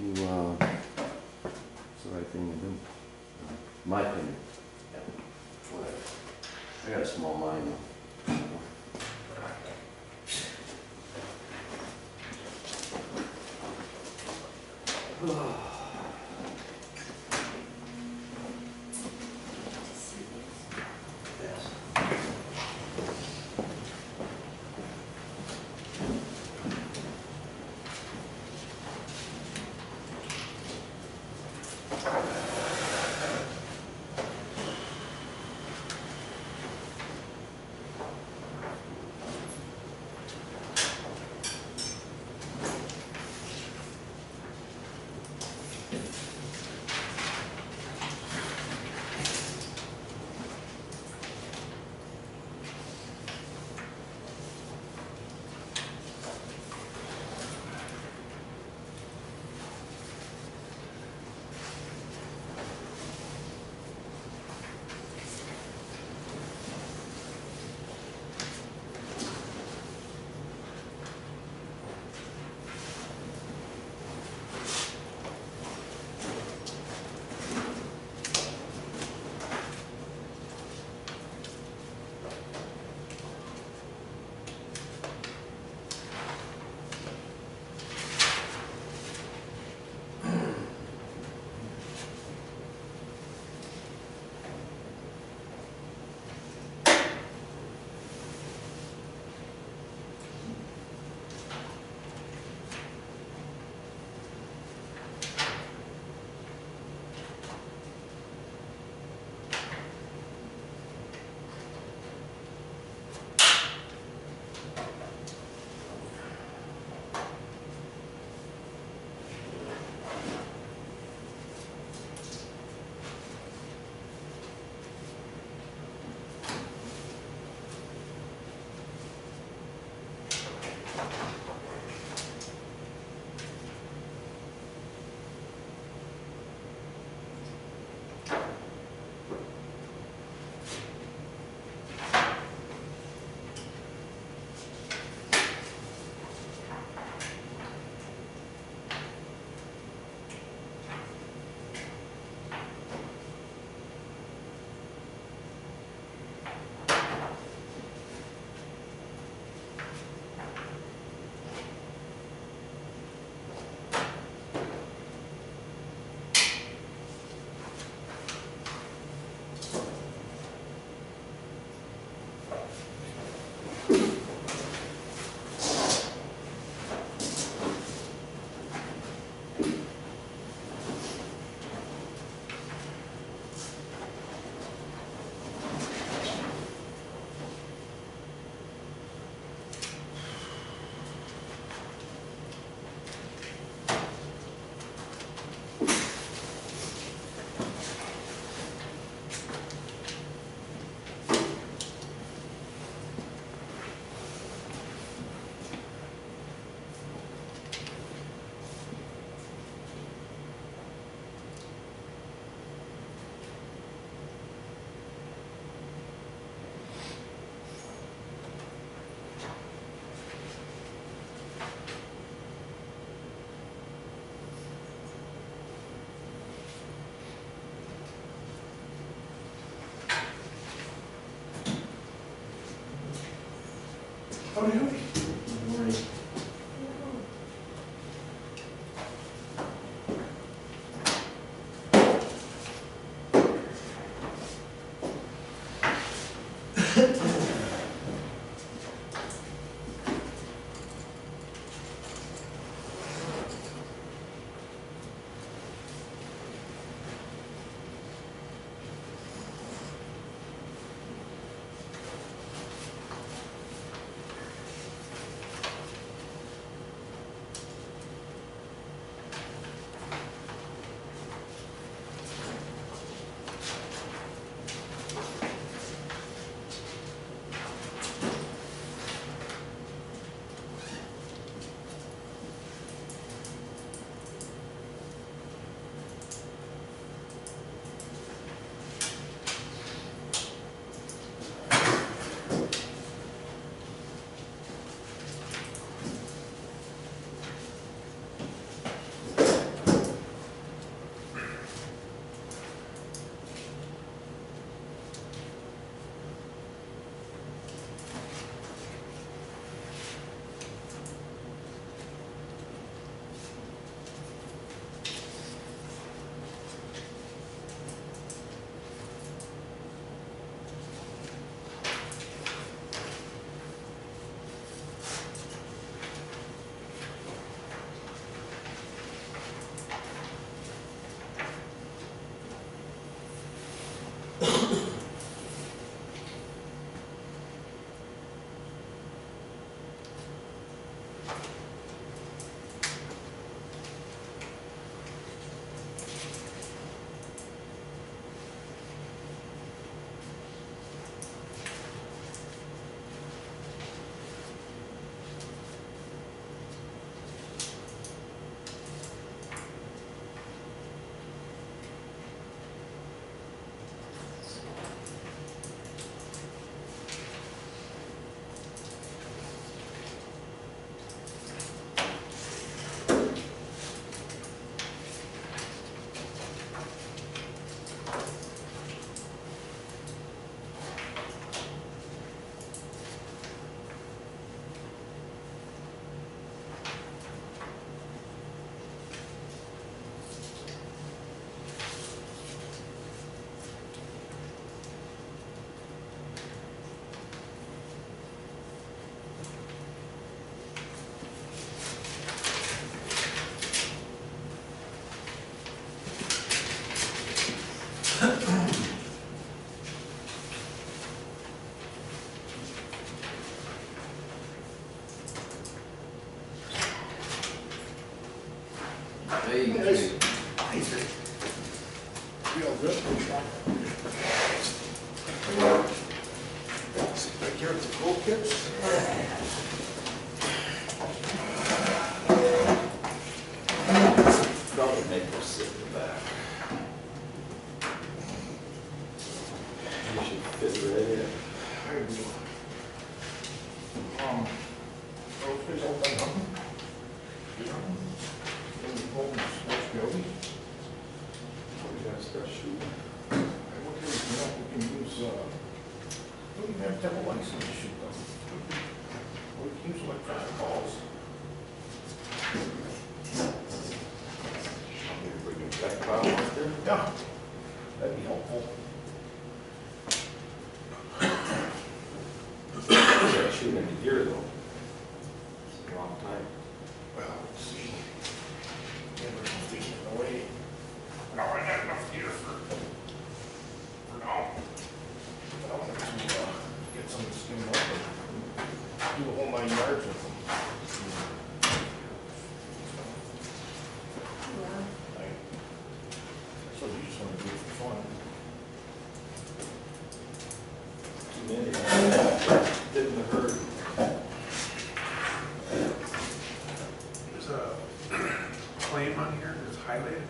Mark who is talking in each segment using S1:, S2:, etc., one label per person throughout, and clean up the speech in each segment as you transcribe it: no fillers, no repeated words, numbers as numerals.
S1: it's the right thing to do. My opinion. Yeah. Whatever. I got a small mind though.
S2: Howdy, howdy.
S1: Good morning. Hey,
S2: Yes. Feel good? Sit back here with the cool kids.
S1: probably make her sit in the back. You should fit right in.
S2: I do. Groceries open, huh? Yeah. Let's go.
S1: We gotta start shooting.
S2: We can use, we can have to have a license to shoot them. We can use electronic balls.
S1: Bring your back pile out there.
S2: Yeah, that'd be helpful.
S1: Start shooting at the deer though. It's a long time.
S2: Well, let's see. Yeah, there's nothing in the way. No, I got enough here for now. But I wanted to, get some of this thing up and do a whole 9 yards with them. So you just want to do it for fun.
S1: Too many. Didn't hurt.
S3: There's a claim on here that's highlighted.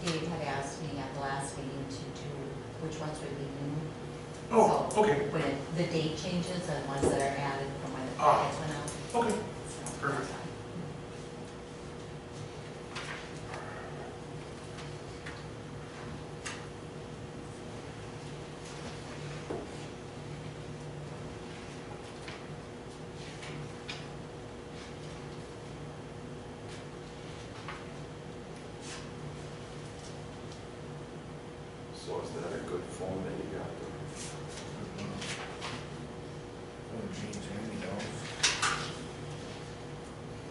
S4: Dave had asked me at the last meeting to do which ones would be new.
S3: Oh,
S4: So
S3: okay,
S4: when the date changes and ones that are added from when the
S3: Ah.
S4: packets went out.
S3: okay.
S4: So,
S3: Perfect.
S1: So is that a good phone that you got there?
S2: Jeans hand-me-downs.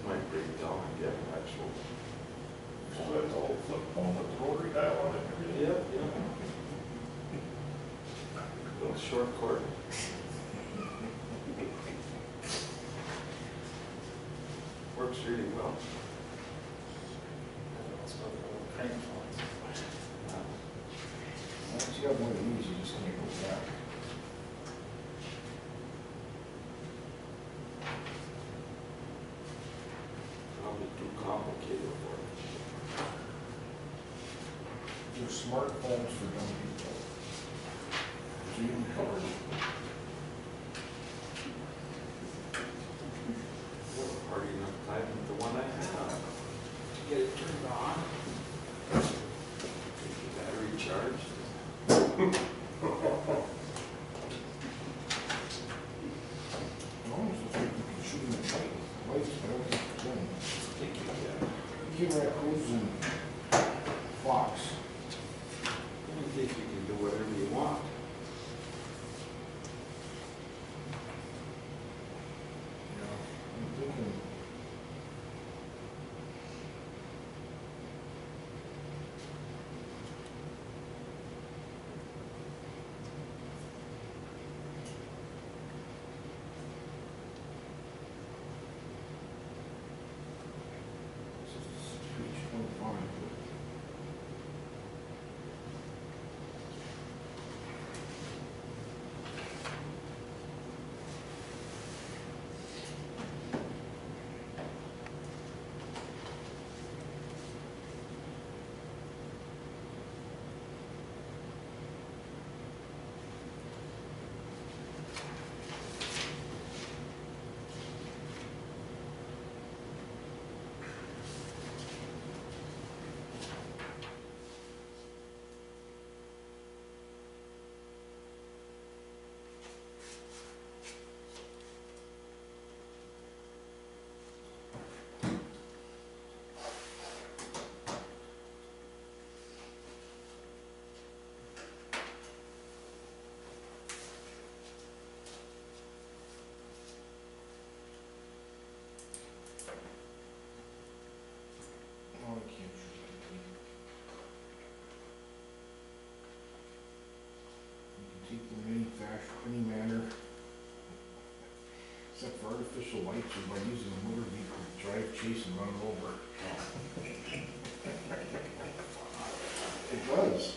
S1: Might break down and get an actual.
S2: So that's all flip phone with the rotary dial on it and everything.
S1: Yep, yep. Little short cord. Works really well.
S2: Once you have one of these, you just can't go back.
S1: Probably too complicated for it.
S2: They're smartphones for young people. So you can cover it.
S1: Hardly enough time with the one I have. To get it turned on. Get the battery charged.
S2: I almost think you can shoot them at night. Lights, but I don't think it's on.
S1: Think you can.
S2: Give raccoons and fox.
S1: I think you can do whatever you want.
S2: Yeah, I'm thinking. This is page 25. Oh, I can't shoot that thing. You can take them in any fashion, any manner. Except for artificial lights or by using a motor vehicle to drive Chase and run him over.
S5: It does.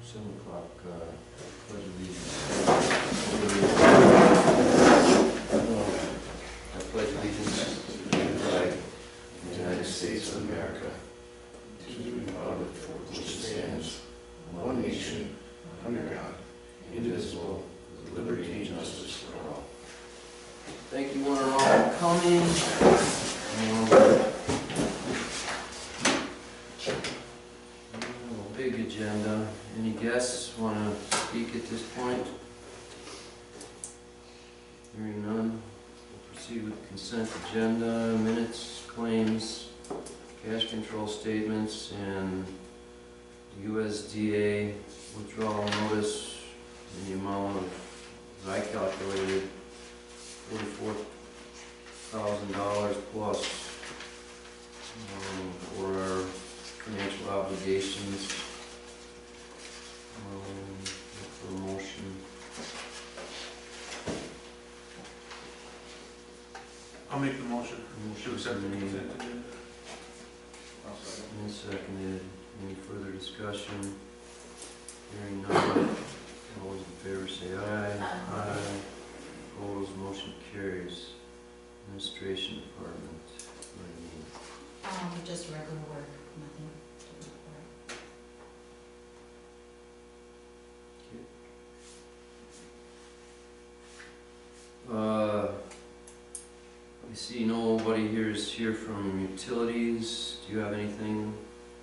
S1: Seven o'clock, pledge allegiance. I pledge allegiance to the flag of the United States of America, to the republic for which it stands, one nation, under God, indivisible, with liberty and justice for all. Thank you one and all for coming. Big agenda. Any guests want to speak at this point? Hearing none, we'll proceed with consent agenda, minutes, claims, cash control statements, and USDA withdrawal notice in the amount of, as I calculated, $44,000 plus for our financial obligations. For a motion.
S3: I'll make the motion to accept the
S1: made
S3: consent agenda.
S1: and seconded. Any further discussion? Hearing none. All those in favor say aye. Aye. Opposed, motion carries. Administration Department. What do you need?
S4: Just regular work, nothing to report. I see nobody here is here from utilities. Do you have anything?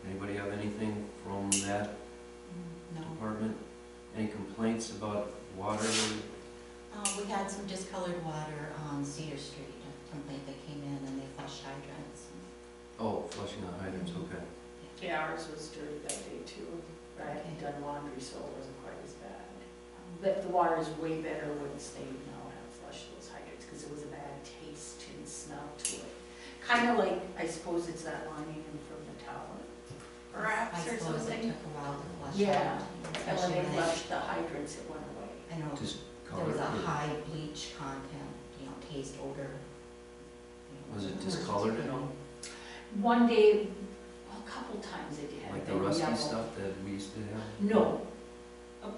S4: Anybody have anything from that No.
S1: department? Any complaints about water?
S4: We had some discolored water on Cedar Street, a complaint that came in, and they flushed hydrants.
S1: Oh, flushing out hydrants, okay.
S6: Yeah, ours was dirty that day too, but I hadn't done laundry, so it wasn't quite as bad. But the water is way better once they know how to flush those hydrants, because it was a bad taste and smell to it. Kind of like, I suppose it's that lining in from the tower, perhaps,
S4: I
S6: or
S4: suppose it
S6: something.
S4: took a while to flush
S6: Yeah.
S4: out.
S6: And when
S4: Especially
S6: they
S4: when
S6: flushed the hydrants, it went away.
S4: I know
S1: Just
S4: there was a
S1: colored it.
S4: high bleach content, taste, odor.
S1: Was it discolored at all?
S6: One day, well, a couple times it had
S1: Like the
S6: been
S1: rusty
S6: yellow.
S1: stuff that we used to have?
S6: No. Well,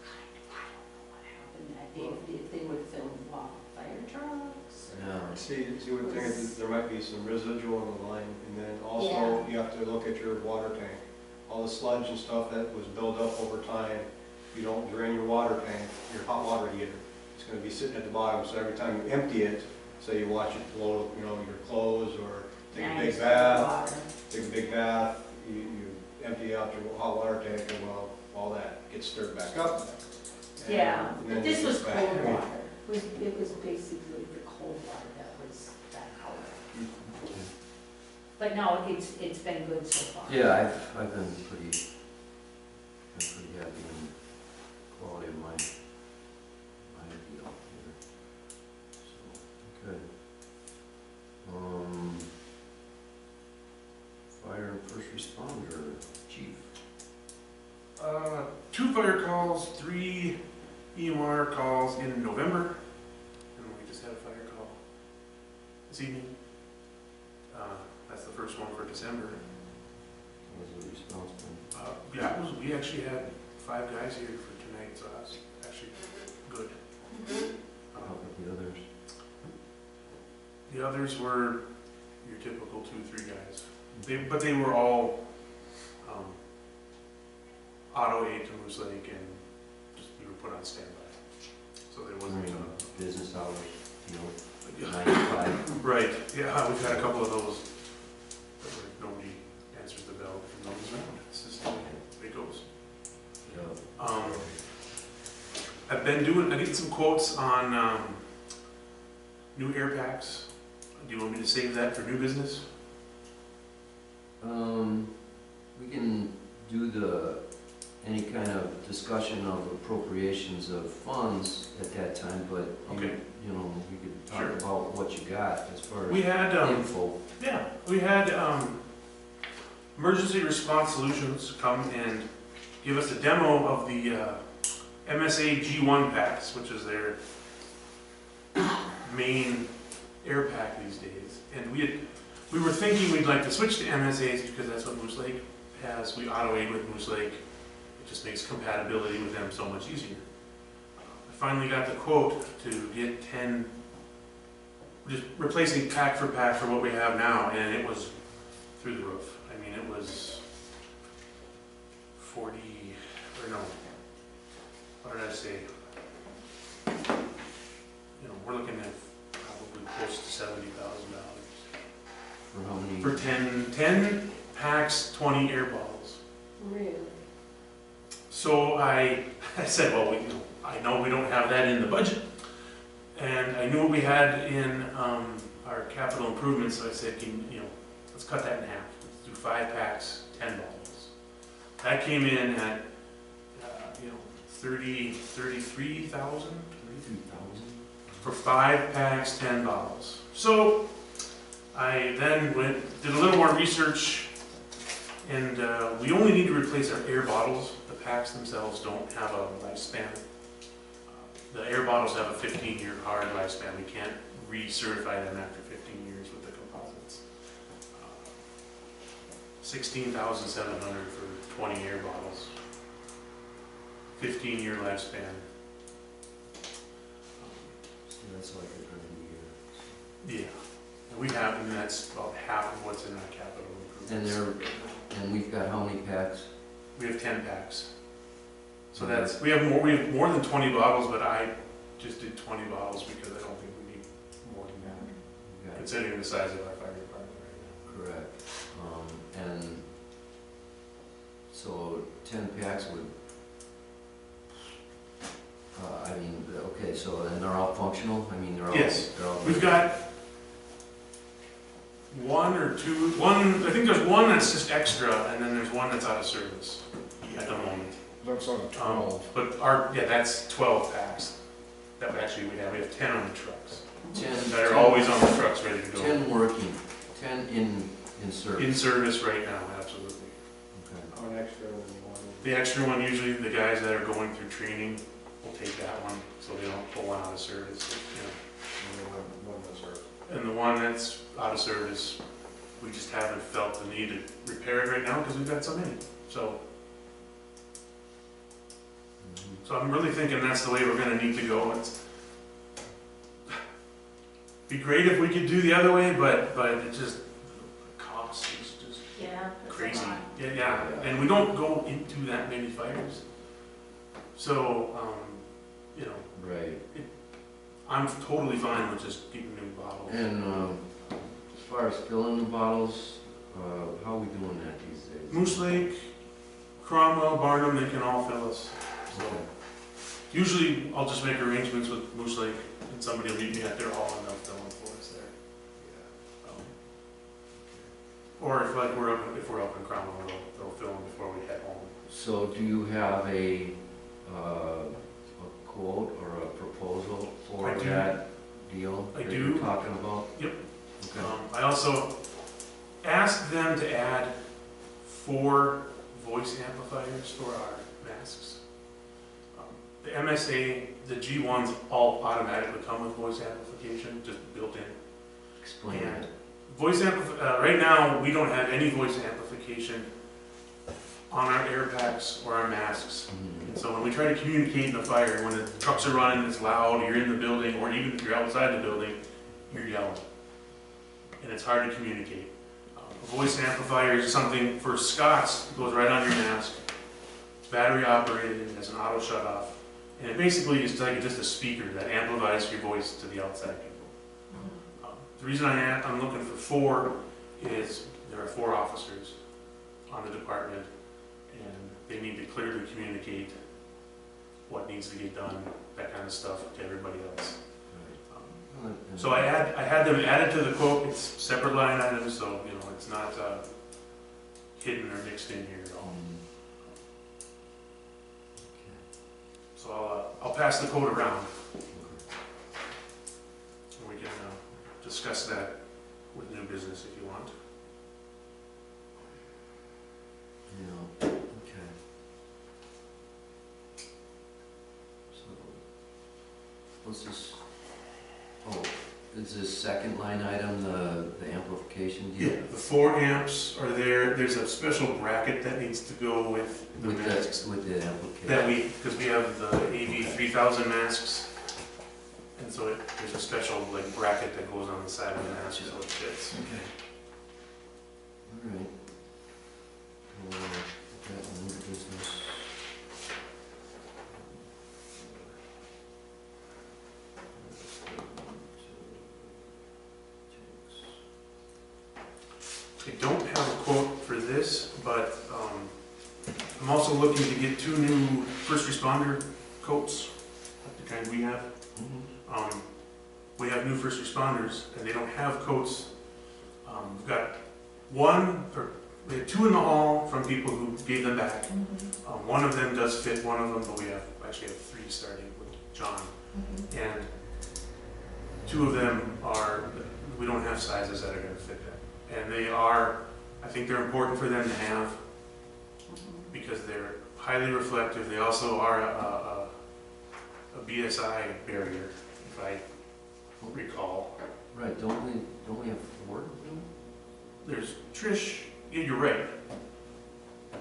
S6: kind of, I don't know what happened that day. If they would fill fire trucks.
S1: Yeah.
S5: See, one thing is there might be some residual on the line, and then also
S6: Yeah.
S5: you have to look at your water tank. All the sludge and stuff that was built up over time, you don't drain your water tank, your hot water heater. It's gonna be sitting at the bottom, so every time you empty it, say you watch it blow, your clothes, or take a big
S6: Nice
S5: bath,
S6: water.
S5: take a big bath, you empty out your hot water tank, and well, all that gets stirred back up. and
S6: Yeah,
S5: then
S6: but this
S5: it
S6: was
S5: gets
S6: cold
S5: back.
S6: water. It was basically the cold water that was that color. But no, it's been good so far.
S4: Yeah, I've been pretty happy in the quality of my deal here. So, good. Fire and first responder, chief.
S3: 2 fire calls, 3 EMR calls in November, and we just had a fire call this evening. That's the first one for December.
S4: Was the response been?
S3: Yeah, we actually had 5 guys here for tonight, so that's actually good.
S4: How about the others?
S3: The others were your typical 2-3 guys. But they were all auto aid to Moose Lake, and just we were put on standby. So there wasn't
S4: Business hours, you know,
S3: uh,
S4: 9 to 5.
S3: right. Yeah, we've had a couple of those where nobody answers the bell and nobody's around. It's just the way it goes.
S4: Yeah.
S3: I did some quotes on new air packs. Do you want me to save that for new business?
S4: We can do any kind of discussion of appropriations of funds at that time, but
S3: Okay.
S4: you know, we could talk
S3: Sure.
S4: about what you got as far
S3: We
S4: as
S3: had
S4: info.
S3: yeah, we had Emergency Response Solutions come and give us a demo of the MSA G1 packs, which is their main air pack these days. And we were thinking we'd like to switch to MSAs because that's what Moose Lake has. We auto aid with Moose Lake. It just makes compatibility with them so much easier. I finally got the quote to get 10, just replacing pack for what we have now, and it was through the roof. I mean, it was 40, or no, what did I say? You know, we're looking at probably close to $70,000.
S4: For how many?
S3: For 10 packs, 20 air bottles.
S6: Really?
S3: So I said, well, I know we don't have that in the budget. And I knew what we had in our capital improvements, so I said, let's cut that in half. Let's do 5 packs, 10 bottles. That came in at, 33,000 for 5 packs, 10 bottles. So I then did a little more research, and we only need to replace our air bottles. The packs themselves don't have a lifespan. The air bottles have a 15-year hard lifespan. We can't recertify them after 15 years with the composites. $16,700 for 20 air bottles. 15-year lifespan.
S4: So that's like a
S3: Yeah. And we have, and that's about half of what's in our capital improvements.
S4: And we've got how many packs?
S3: We have 10 packs. So we have more than 20 bottles, but I just did 20 bottles because I don't think we need more than that,
S4: We've got-
S3: considering the size of our fire department right
S4: Correct. And so 10 packs would, okay, so then they're all functional? I mean, they're all...
S3: Yes.
S4: They're all
S3: now. We've got I think there's one that's just extra, and then there's one that's out of service at the moment.
S2: That's on 12.
S3: But that's 12 packs. That we have 10 on the trucks.
S4: 10
S3: That are always on the trucks ready to go.
S4: 10 working, 10 in service.
S3: In service right now, absolutely.
S4: Okay.
S5: One extra than one.
S3: The extra one, usually the guys that are going through training will take that one, so they don't pull one out of service, And the one that's out of service, we just haven't felt the need to repair it right now because we've got so many. So I'm really thinking that's the way we're gonna need to go. Be great if we could do the other way, but it just, the cost is just
S6: Yeah. that's a
S3: crazy.
S6: lot.
S3: Yeah, and we don't go into that many fires. So,
S4: Right.
S3: I'm totally fine with just getting new bottles.
S4: And as far as filling the bottles, how are we doing that these days?
S3: Moose Lake, Cromwell, Barnum, they can all fill us. So
S4: Okay.
S3: usually I'll just make arrangements with Moose Lake and somebody will meet me at their hall and they'll fill in for us there. Or if like if we're up in Cromwell, they'll fill in before we head home.
S4: So do you have a quote or a proposal for
S3: I do.
S4: that deal
S3: I
S4: that
S3: do.
S4: you're talking about?
S3: Yep.
S4: Okay.
S3: I also asked them to add 4 voice amplifiers for our masks. The MSA, the G1s all automatically come with voice amplification, just built in.
S4: Explain
S3: And
S4: that.
S3: right now, we don't have any voice amplification on our air packs or our masks.
S4: Mhm.
S3: And so when we try to communicate in a fire, when the trucks are running, it's loud, you're in the building, or even if you're outside the building, you're yelling. And it's hard to communicate. A voice amplifier is something for Scots, it goes right on your mask. It's battery operated, it has an auto shut off. And it basically is like just a speaker that amplifies your voice to the outside people. The reason I'm looking for 4 is there are 4 officers on the department and they need to clearly communicate what needs to get done, that kind of stuff to everybody else. So I had them added to the quote. It's separate line items, so you know it's not hidden or mixed in here at all. So I'll pass the quote around, and we can discuss that with new business if you want.
S4: Yeah, okay. So, what's this, is this second line item the amplification deal?
S3: Yeah, the 4 amps are there. There's a special bracket that needs to go with the masks.
S4: With the amplification?
S3: Because we have the AV 3000 masks, and so there's a special like bracket that goes on the side of the mask so it fits.
S4: Okay. All right. That new business.
S3: I don't have a quote for this, but I'm also looking to get 2 new first responder coats, like the kind we have. We have new first responders, and they don't have coats. We've got we have 2 in the hall from people who gave them back. One of them does fit one of them, but we actually have 3 starting with John. And 2 of them we don't have sizes that are going to fit them. And I think they're important for them to have because they're highly reflective. They also are a BSI barrier, if I recall.
S4: Right, don't we have 4 of them?
S3: There's Trish, yeah, you're right.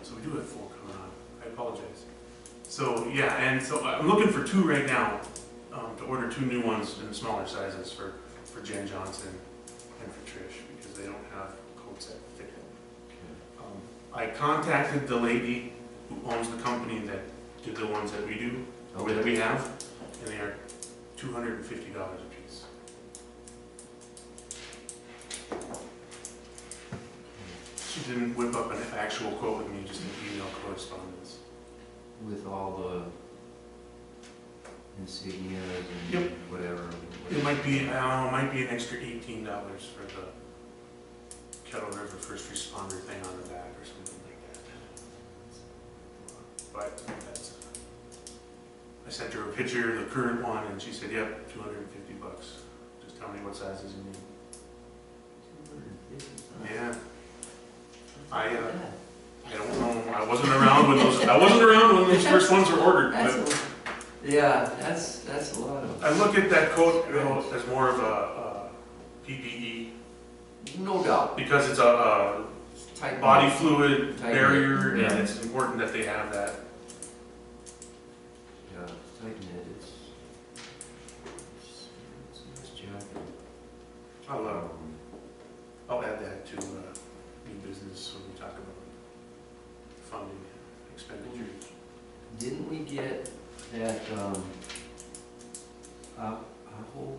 S3: So we do have 4 coming on. I apologize. So yeah, and so I'm looking for 2 right now to order 2 new ones in smaller sizes for Jen Johnson and for Trish because they don't have coats that fit them. I contacted the lady who owns the company that did the ones that we do, or that we have, and they are $250 a piece. She didn't whip up an actual quote with me, just an email correspondence.
S4: With all the insignias and
S3: Yep.
S4: whatever.
S3: It might be an extra $18 for the Kettle River first responder thing on the back or something like that. But I sent her a picture of the current one and she said, yep, $250. Just tell me what sizes you need. Yeah. I don't know. I wasn't around when those first ones were ordered. But
S4: Yeah, that's a lot of.
S3: I look at that coat as more of a PPE
S4: No doubt.
S3: because it's a
S4: Tight
S3: body fluid
S4: Tight
S3: barrier,
S4: knit.
S3: and it's important that they have that.
S4: Yeah, tight knit. It's a nice jacket.
S3: I'll add that to new business when we talk about funding expenditures.
S4: Didn't we get that Apple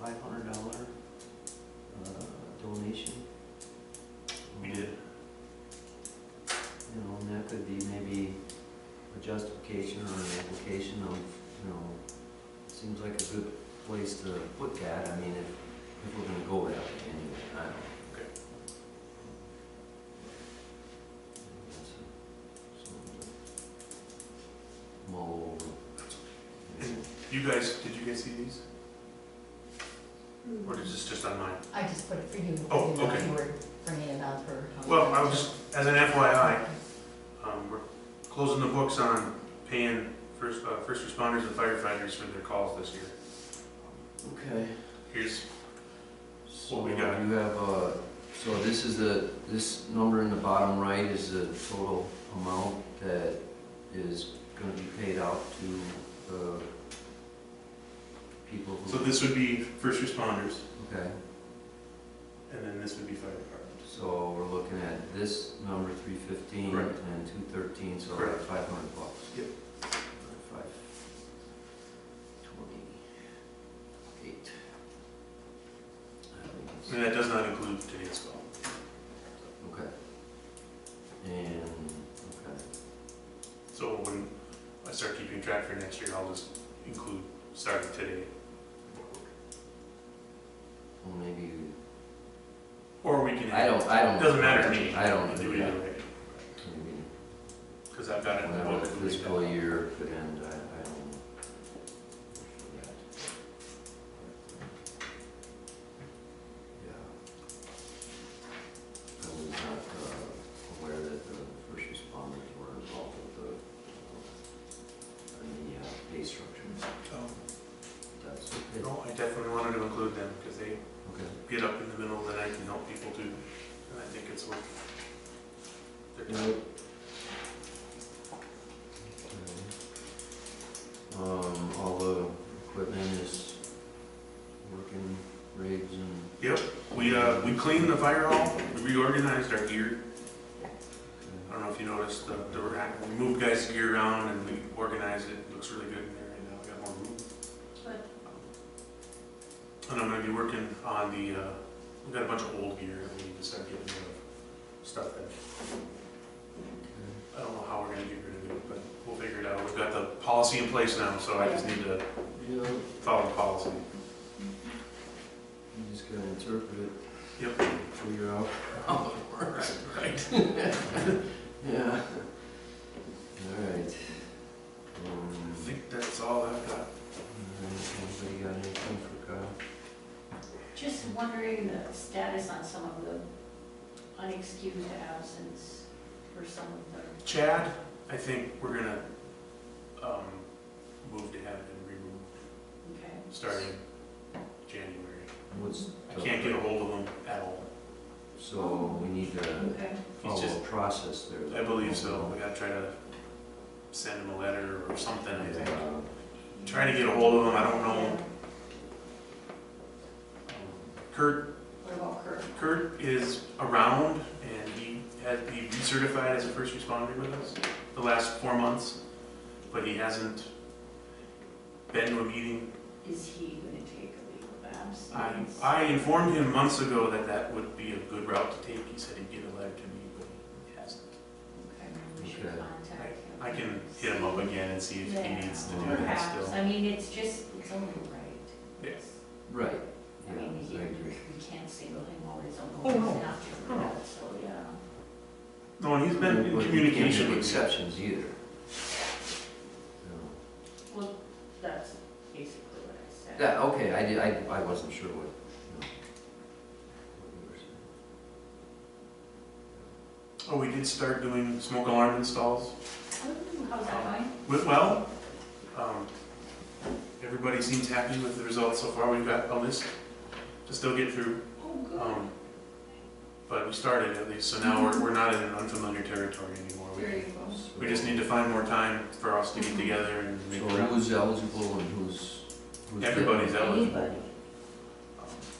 S4: $500 donation?
S3: We did.
S4: could be maybe a justification or an application of, seems like a good place to put that. I mean, if we're gonna go that way anyway, I don't know.
S3: Okay.
S4: Mull over.
S3: And you guys, did you guys see these? Or is this just on mine?
S7: I just put it for you.
S3: Oh,
S7: You know,
S3: okay.
S7: You were bringing it out for.
S3: Well, I was, as an FYI, we're closing the books on paying first responders and firefighters for their calls this year.
S4: Okay.
S3: Here's,
S4: So
S3: What we got?
S4: you have, so this is this number in the bottom right is the total amount that is gonna be paid out to, people who.
S3: so this would be first responders,
S4: Okay,
S3: and then this would be fire department.
S4: so we're looking at this number 315
S3: Correct.
S4: and 213, so
S3: Correct.
S4: $500.
S3: Yep.
S4: 528. I think it's-
S3: And that does not include today's call.
S4: Okay. And, okay.
S3: So when I start keeping track for next year, I'll just include starting today.
S4: Well, maybe,
S3: Or we can.
S4: I don't.
S3: Doesn't matter to me.
S4: I don't
S3: Do
S4: do
S3: it
S4: that.
S3: either way,
S4: Maybe
S3: because I've got it in the
S4: whenever
S3: book.
S4: the fiscal year could end, I don't know. Yeah. I was not aware that the first responders were involved with the pay structures. That's okay.
S3: No, I definitely wanted to include them, because they
S4: Okay.
S3: get up in the middle of the night and help people too, and I think it's worth their time.
S4: Yep. All the equipment is working, rigs and.
S3: Yep, we cleaned the fire hall, we reorganized our gear. I don't know if you noticed, we moved guys' gear around and we organized it. It looks really good in there right now. We got more room.
S6: But
S3: And I'm gonna be working on the, we've got a bunch of old gear that we need to start getting rid of. Stuff that, I don't know how we're gonna get rid of it, but we'll figure it out. We've got the policy in place now, so I just need to
S4: Yeah,
S3: follow the policy.
S4: you just gotta interpret it.
S3: Yep.
S4: Figure out how it works.
S3: Right.
S4: Yeah. All right.
S3: I think that's all I've got.
S4: Anybody got anything for Kyle?
S6: just wondering the status on some of the unexcused absence for some of the,
S3: Chad, I think we're gonna, move to have him removed
S6: okay?
S3: starting January.
S4: What's?
S3: I can't get a hold of him at all.
S4: So we need to
S6: Okay.
S4: follow
S3: just-
S4: a process there.
S3: I believe so. We gotta try to send him a letter or something, I think. Trying to get a hold of him, I don't know. Kurt
S6: What about Kurt?
S3: Kurt is around, and he recertified as a first responder with us the last 4 months, but he hasn't been to a meeting.
S6: Is he gonna take a leave of absence?
S3: I informed him months ago that that would be a good route to take. He said he'd get a letter to me, but he hasn't.
S6: Okay, maybe we should
S4: Okay.
S6: contact him.
S3: I can hit him up again and see if he
S6: Yeah,
S3: needs to do that
S6: perhaps.
S3: still.
S6: I mean, it's just, it's only right.
S3: Yeah.
S6: It's-
S4: Right.
S6: I
S4: Yeah,
S6: mean,
S4: I agree.
S6: we can't single him out as a
S3: Oh, no.
S6: not to do that, so, yeah.
S3: No, and he's been in
S4: But we
S3: communication
S4: can't make
S3: with me.
S4: exceptions either. No.
S6: Well, that's basically what I said.
S4: Yeah, okay, I wasn't sure what, what you were saying.
S3: Oh, we did start doing smoke alarm installs.
S6: How's that going?
S3: Well, everybody seems happy with the results so far. We've got a list to still get through.
S6: Oh, good.
S3: But we started at least, so now we're not in an unfamiliar territory anymore.
S6: There you go.
S3: We just need to find more time for us to get together and make
S4: So
S3: it.
S4: who's eligible and who's?
S3: Everybody's eligible.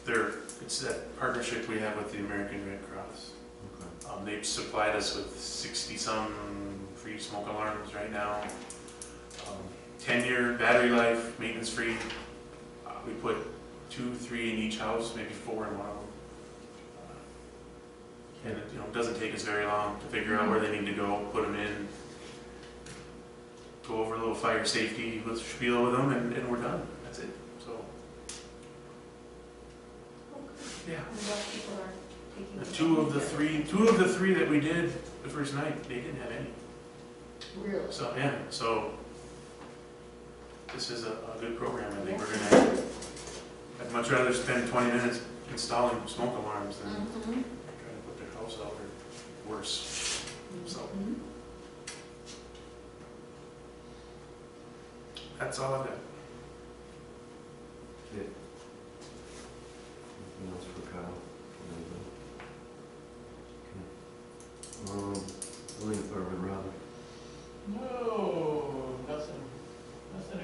S6: Anybody.
S3: It's that partnership we have with the American Red Cross.
S4: Okay.
S3: They've supplied us with 60-some free smoke alarms right now. 10-year battery life, maintenance free. We put 2, 3 in each house, maybe 4 in one of them. And it, it doesn't take us very long to figure out where they need to go, put them in, go over a little fire safety with spiel with them, and we're done. That's it. So, yeah.
S6: And what people are taking.
S3: The two of the three that we did the first night, they didn't have any.
S6: Really?
S3: So, yeah, so this is a good program. I think we're gonna, I'd much rather spend 20 minutes installing smoke alarms than
S6: Mhm.
S3: trying to put their house out or worse. So
S6: Mhm.
S3: that's all I've got.
S4: Okay. Anything else for Kyle? Okay. Building department, Robert.
S2: No, nothing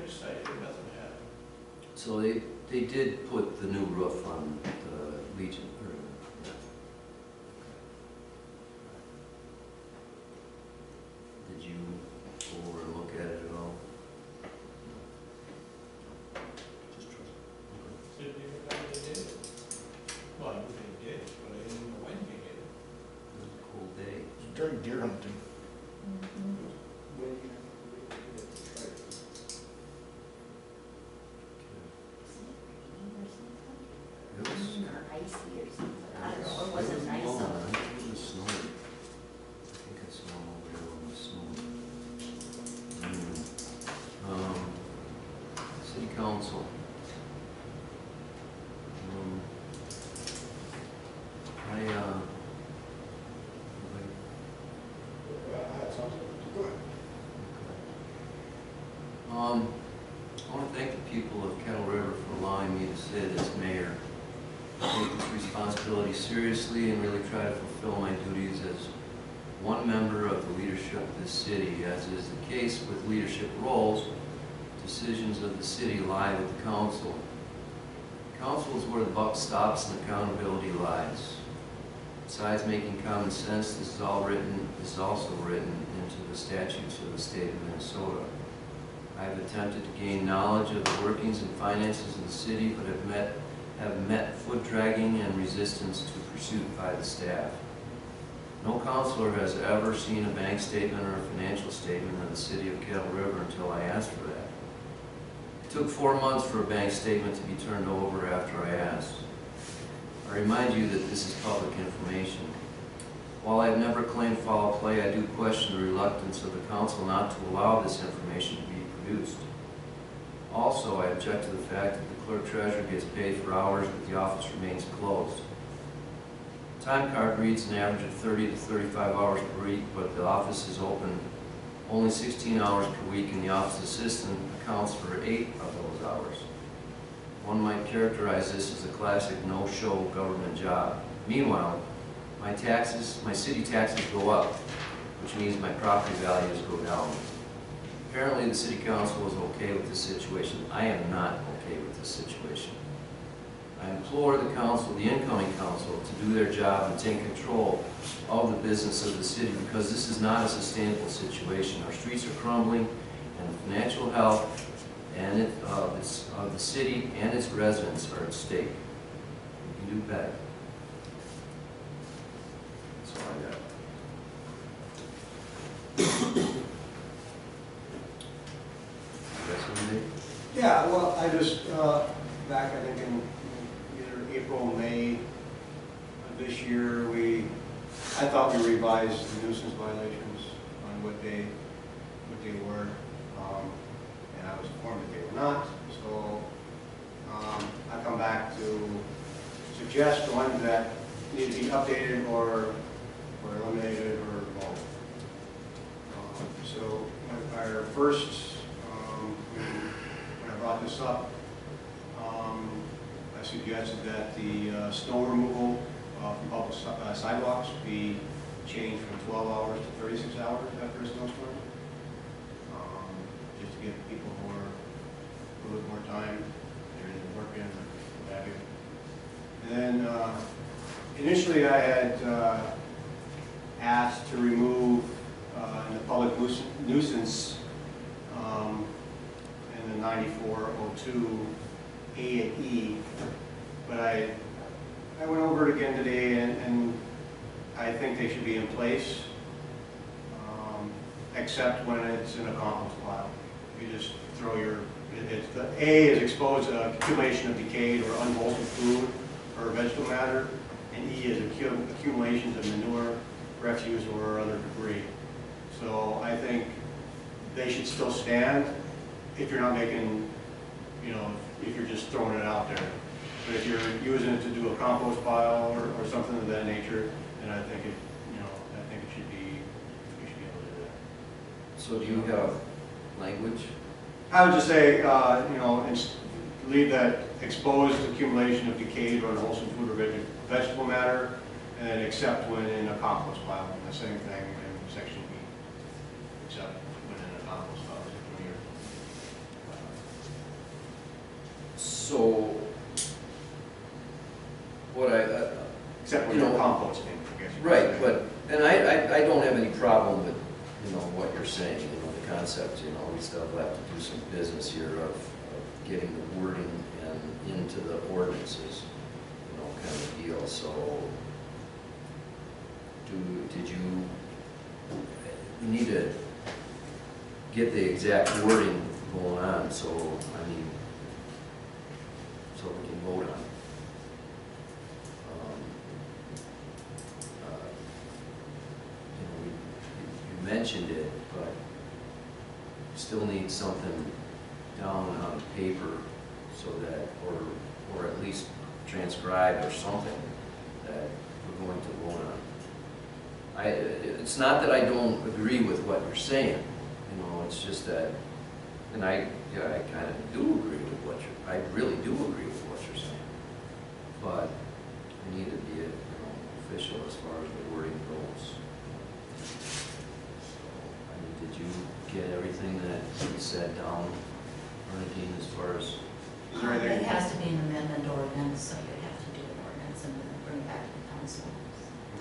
S2: exciting, nothing happened.
S4: So they did put the new roof on the Legion, or, yeah. Did you go over and look at it at all? Just trust. Okay.
S2: Didn't even know they did it. Well, I knew they did, but I didn't know when they did it.
S4: It was a cold day.
S1: During deer hunting.
S6: Mhm.
S4: It was.
S6: Or icy or something, I don't know, it wasn't nice
S4: Oh,
S6: out.
S4: I think it was snowing. I think I saw him over there on the snow. City council. I want to thank the people of Kettle River for allowing me to sit as mayor. I take this responsibility seriously and really try to fulfill my duties as one member of the leadership of this city. As is the case with leadership roles, decisions of the city lie with the council. Council is where the buck stops and accountability lies. Besides making common sense, this is also written into the statutes of the state of Minnesota. I have attempted to gain knowledge of the workings and finances of the city, but have met foot dragging and resistance to pursuit by the staff. No counselor has ever seen a bank statement or a financial statement of the city of Kettle River until I asked for that. It took 4 months for a bank statement to be turned over after I asked. I remind you that this is public information. While I have never claimed foul play, I do question the reluctance of the council not to allow this information to be produced. Also, I object to the fact that the clerk treasurer gets paid for hours, but the office remains closed. Time card reads an average of 30 to 35 hours per week, but the office is open only 16 hours per week, and the office assistant accounts for 8 of those hours. One might characterize this as a classic no-show government job. Meanwhile, my city taxes go up, which means my property values go down. Apparently the city council is okay with this situation. I am not okay with this situation. I implore the council, the incoming council, to do their job and take control of the business of the city, because this is not a sustainable situation. Our streets are crumbling, and the financial health of the city and its residents are at stake. We can do better. That's all I got.
S5: Yeah, well, I just, back I think in either April, May of this year, I thought we revised the nuisance violations on what they were, and I was informed that they were not, so I come back to suggest the ones that need to be updated or eliminated or both. So our first, when I brought this up, I suggested that the snow removal from public sidewalks be changed from 12 hours to 36 hours after a snowstorm, just to give people more, a little bit more time, they're either working or what have you. And then initially I had asked to remove in the public nuisance in the 9402 A and E, but I went over it again today, and I think they should be in place, except when it's in a compost pile. You just throw your, the A is exposed to accumulation of decayed or unwholesome food or vegetable matter, and E is accumulations of manure, refuse, or other debris. So I think they should still stand if you're not making, you know, if you're just throwing it out there. But if you're using it to do a compost pile or something of that nature, then I think it, you know, I think it should be, you should be able to do that.
S4: So do you have language?
S5: I would just say, you know, leave that exposed accumulation of decayed or unwholesome food or vegetable matter, and except when in a compost pile. And the same thing in section B, except when in a compost pile. When you're,
S4: So, what
S5: except when
S4: you
S5: you're
S4: know,
S5: composting, I guess. you could
S4: right,
S5: say.
S4: but, and I don't have any problem with, you know, what you're saying, you know, the concept, you know, we still have to do some business here of getting the wording and into the ordinances, you know, kind of deal, so did you need to get the exact wording going on, so, I mean, so we can vote on it. You know, you mentioned it, but still need something down on paper so that, or at least transcribed or something that we're going to vote on. It's not that I don't agree with what you're saying, you know, it's just that, and I kind of do agree with what I really do agree with what you're saying, but I need to be, you know, official as far as the wording goes. So, I mean, did you get everything that you said down, Bernadine, as far as?
S5: Is there anything?
S7: It has to be an amendment ordinance, so you have to do an ordinance and then bring it back to the council.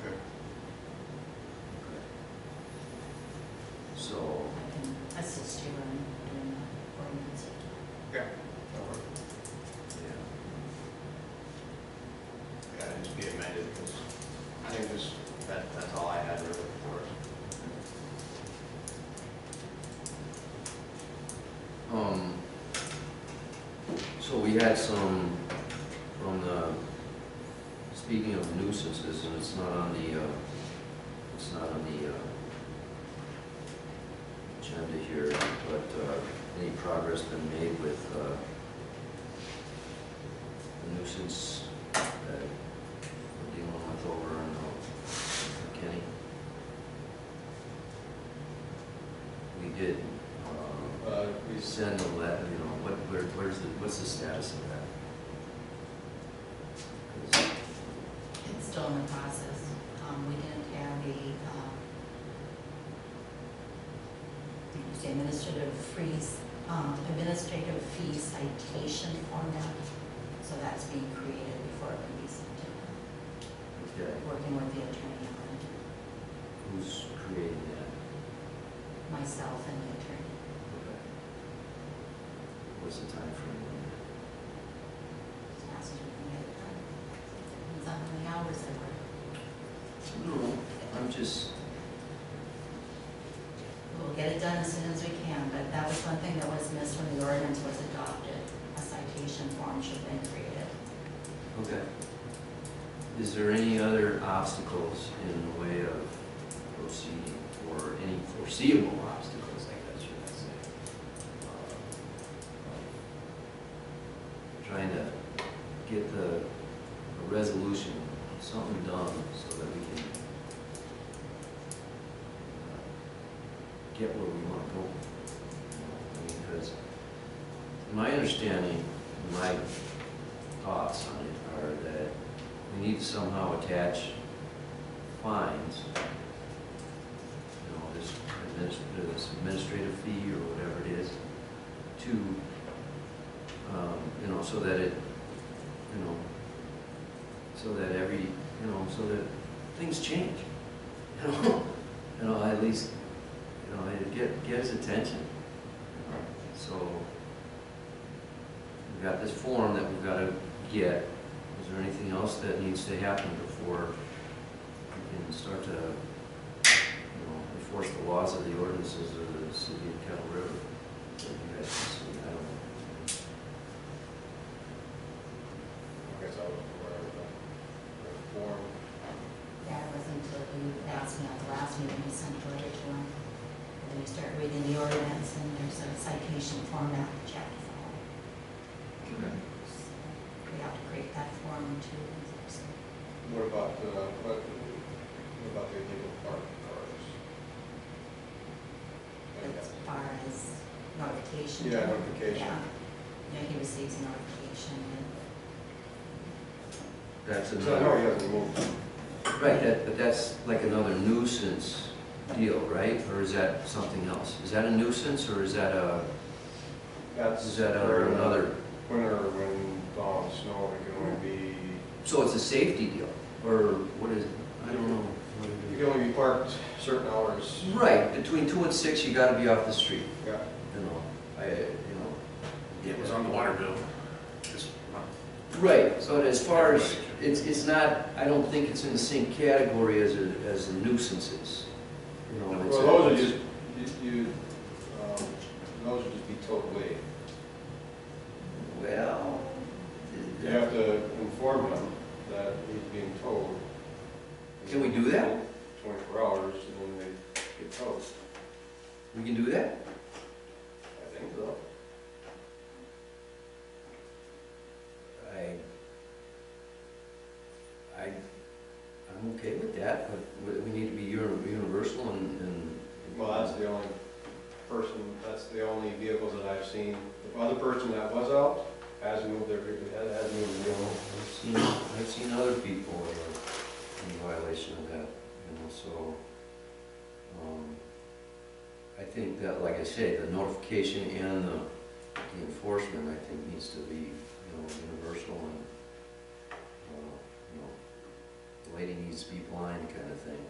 S5: Okay.
S4: So,
S7: I can assist you in doing the ordinance.
S5: Yeah.
S4: yeah.
S5: Yeah, it needs to be amended because I think that's all I had really for it.
S4: So we had some from the, speaking of nuisances, and it's not on the agenda here, but any progress been made with the nuisance that we're dealing with over in Kenny? We did, we send a letter, you know, what's the status of that? 'Cause
S7: It's still in the process. We didn't have the administrative fee citation format, so that's being created before it can be sent to them.
S4: Okay,
S7: Working with the attorney on it,
S4: who's creating that?
S7: myself and the attorney.
S4: Okay. What's the time frame on that?
S7: As fast as we can get it done. Depends on how many hours they work.
S4: No, I'm just,
S7: We'll get it done as soon as we can, but that was one thing that was missed when the ordinance was adopted. A citation form should have been created.
S4: okay. Is there any other obstacles in the way of proceeding, or any foreseeable obstacles, I guess you might say? Trying to get a resolution, something done, so that we can get where we want to go. I mean, because my understanding, my thoughts on it are that we need to somehow attach fines, you know, this administrative fee or whatever it is, to, you know, so that it, you know, so that every, you know, so that things change, you know, at least, you know, it gets attention. So we've got this form that we've got to get. Is there anything else that needs to happen before we and start to, enforce the laws of the ordinances of the city of Kettle River. So you guys can see, I don't know.
S5: I guess I was aware of the form.
S7: That was until you asked me at the last meeting, you sent a letter to him. And then you start reading the ordinance, and there's a citation form that you have to follow.
S4: Okay.
S7: So we have to create that form too. So
S5: What about the illegal parked cars?
S7: as far as notification.
S5: Yeah, notification.
S7: Yeah. Yeah, he receives a notification.
S4: That's
S5: So I
S4: another.
S5: know he hasn't moved.
S4: Right, but that's like another nuisance deal, right? Or is that something else? Is that a nuisance, or is that
S5: That's
S4: another?
S5: winter when dawn snow, it can only be,
S4: So it's a safety deal, or what is it? I don't know.
S5: you can only be parked certain hours.
S4: Right, between 2 and 6, you gotta be off the street,
S5: Yeah.
S3: It was on the water bill this month.
S4: Right, so as far as, it's not, I don't think it's in the same category as the nuisances. It's
S5: Well, those are just, those would just be towed away.
S4: Well.
S5: You have to inform them that he's being towed.
S4: Can we do that?
S5: 24 hours, and then they get towed.
S4: We can do that?
S5: I think so.
S4: I'm okay with that, but we need to be universal and.
S5: Well, that's the only that's the only vehicles that I've seen. The other person that was out has moved their vehicle, has moved the vehicle.
S4: I've seen other people in violation of that, so. I think that, like I say, the notification and the enforcement, I think, needs to be, universal and, the lady needs to be blind kind of thing.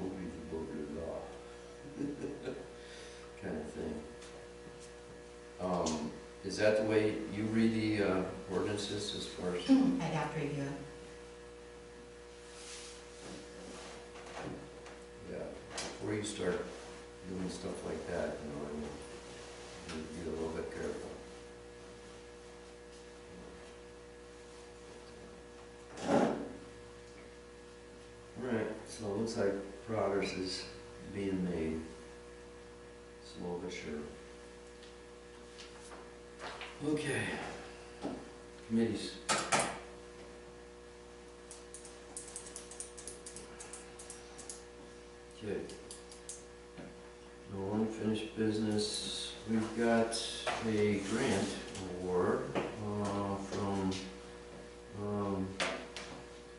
S4: Nobody's above your law. Kind of thing. Is that the way you read the ordinances as far as?
S7: I'd have to review it.
S4: Yeah, before you start doing stuff like that, you need to be a little bit careful. Alright, so it looks like progress is being made, slow but sure. Okay, committees. Okay. No unfinished business. We've got a grant award from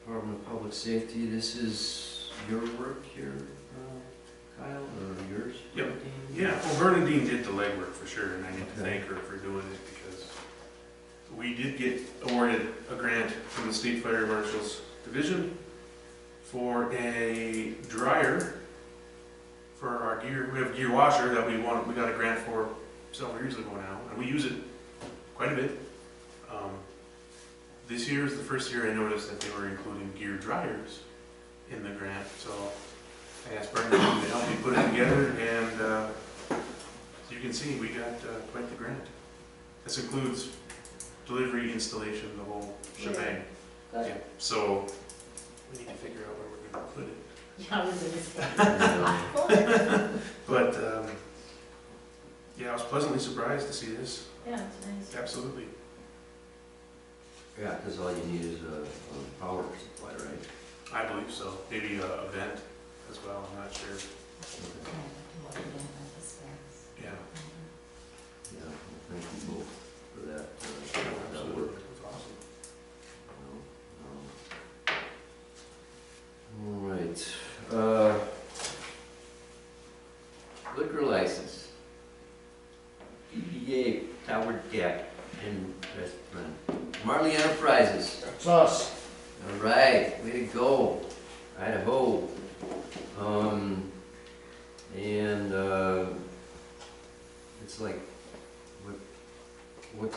S4: Department of Public Safety. This is your work here, Kyle, or yours?
S3: Yep.
S4: Dean?
S3: Yeah, well, Bernadine did the legwork for sure, and I need to
S4: Okay.
S3: thank her for doing it because we did get awarded a grant from the State Fire Marshal's Division for a dryer for our gear. We have a gear washer that we got a grant for several years ago now, and we use it quite a bit. This year is the first year I noticed that they were including gear dryers in the grant, so I asked Bernadine to help me put it together, and as you can see, we got quite the grant. This includes delivery, installation, the whole shebang.
S6: Good.
S3: Yeah, so we need to figure out where we're gonna put it.
S6: Yeah, I was gonna say.
S3: But, yeah, I was pleasantly surprised to see this,
S6: Yeah, it's nice.
S3: absolutely.
S4: Yeah, because all you need is a power supply, right?
S3: I believe so, maybe a vent as well, I'm not sure.
S7: Yeah, look it in at the specs.
S3: Yeah,
S4: Yeah, well, thank you both for that, that
S3: absolutely,
S4: work.
S3: it was awesome.
S4: All right, liquor license. EPA Tower Deck and Restaurant. Marley Enterprises.
S2: That's us.
S4: All right, way to go, Idaho. And it's like, what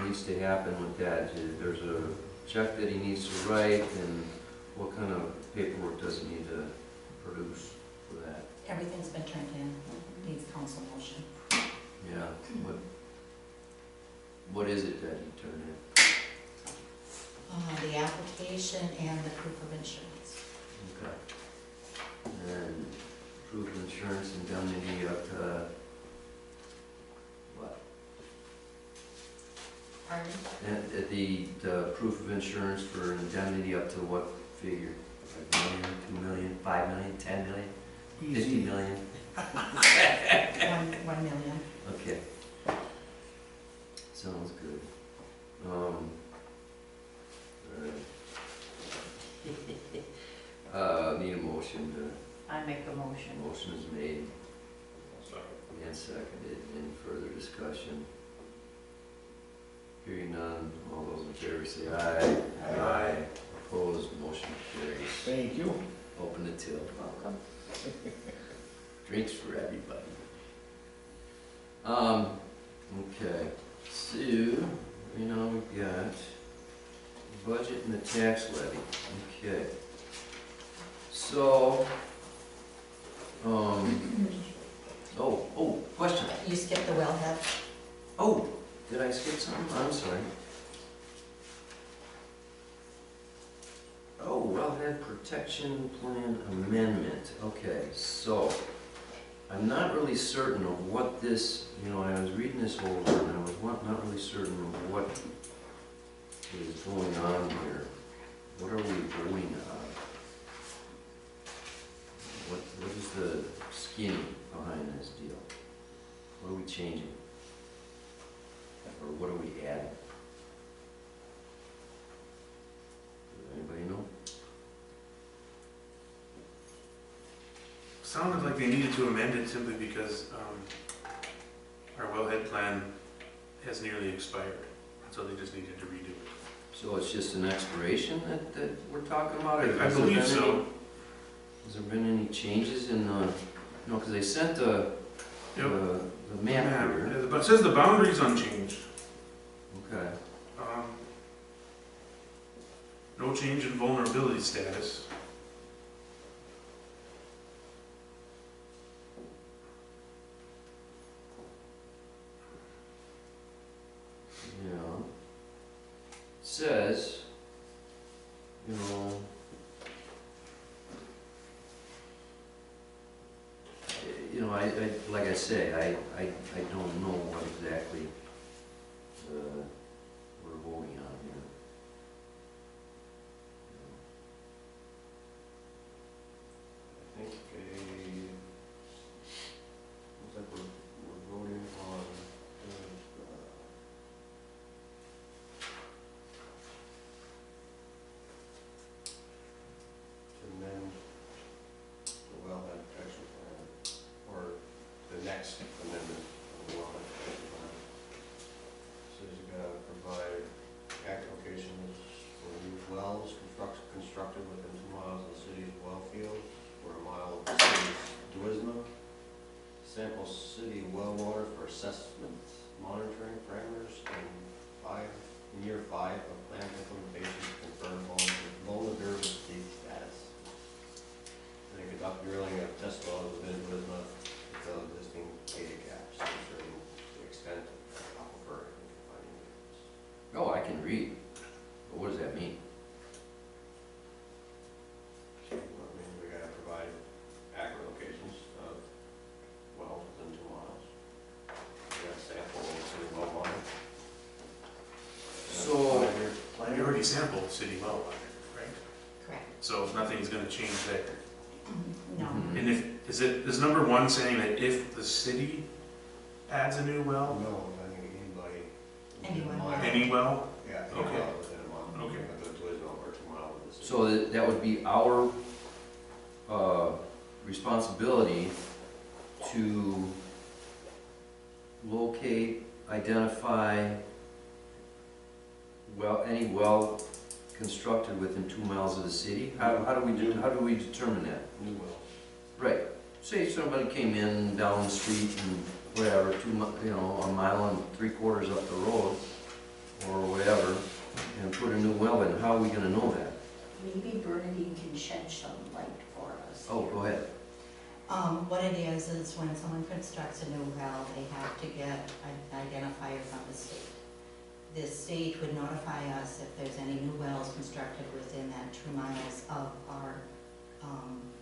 S4: needs to happen with that? There's a check that he needs to write, and what kind of paperwork does he need to produce for that?
S7: Everything's been turned in, needs council motion.
S4: Yeah, what is it that he turned in?
S7: The application and the proof of insurance.
S4: Okay. And proof of insurance, indemnity up to what?
S7: Pardon?
S4: And the proof of insurance for indemnity up to what figure? Like $1 million, $2 million, $5 million, $10 million, $50 million?
S7: 1 million.
S4: Okay. Sounds good. Alright. Need a motion to,
S6: I make a motion.
S4: motion is made and seconded. Any further discussion? Hearing none, all those in favor say aye. Aye. Opposed, motion carries.
S1: Thank you.
S4: Open the till.
S6: Welcome.
S4: Drinks for everybody. Okay, so, we've got budget and the tax levy. Okay. So, question.
S7: You skipped the wellhead.
S4: Oh, did I skip something? I'm sorry. Oh, wellhead protection plan amendment. Okay, so I'm not really certain of what this, I was reading this over and I was not really certain of what is going on here. What are we voting on? What is the scheme behind this deal? What are we changing? Or what are we adding? Does anybody know?
S3: Sounded like they needed to amend it simply because our wellhead plan has nearly expired, so they just needed to redo it.
S4: So it's just an expiration that we're talking about? Or
S3: I
S4: has there
S3: believe
S4: been
S3: so.
S4: Has there been any changes in because they sent the map here.
S3: Yeah, but it says the boundary's unchanged.
S4: Okay.
S3: No change in vulnerability status.
S4: Yeah. Says, I like I say, I don't know what exactly we're voting on here.
S5: I think looks like we're voting on, to amend the wellhead protection plan, or the next amendment of the wellhead protection plan. Says you gotta provide act locations for new wells constructed within 2 miles of the city's well field, or a mile of the city's DWISMA. Sample city well water for assessment, monitoring parameters, in year 5 of plan implementation to confirm vulnerability status. And they conduct drilling of test wells within DWISMA to fill existing data gaps, concerning the extent of aquifer and finding units.
S4: Oh, I can read. But what does that mean?
S5: So, we gotta provide accurate locations of wells within 2 miles. We got a sample of city well water.
S4: So-
S3: We already sampled city well water, right?
S7: Correct.
S3: So nothing's gonna change there.
S7: No.
S4: Mhm.
S3: And is number 1 saying that if the city adds a new well,
S5: No, I think anybody.
S7: Anyone.
S5: Mile.
S3: any well?
S5: Yeah, any
S3: Okay.
S5: well within a mile.
S3: Okay.
S5: Of the DWISMA or 2 miles of the city.
S4: So that would be our responsibility to locate, identify any well constructed within 2 miles of the city? How do we determine that?
S5: New wells.
S4: Right. Say somebody came in down the street and whatever, a mile and 3/4 up the road, or whatever, and put a new well in, how are we gonna know that?
S7: Maybe Bernadine can shed some light for us.
S4: Oh, go ahead.
S7: What it is when someone constructs a new well, they have to get an identifier from the state. The state would notify us if there's any new wells constructed within that 2 miles of our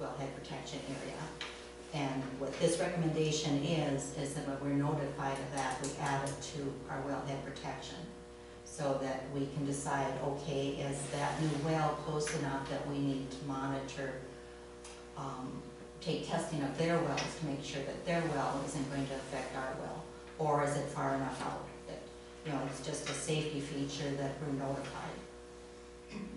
S7: wellhead protection area. And what this recommendation is that when we're notified of that, we add it to our wellhead protection so that we can decide, okay, is that new well close enough that we need to monitor, take testing of their wells to make sure that their well isn't going to affect our well, or is it far enough out that, it's just a safety feature that we're notified.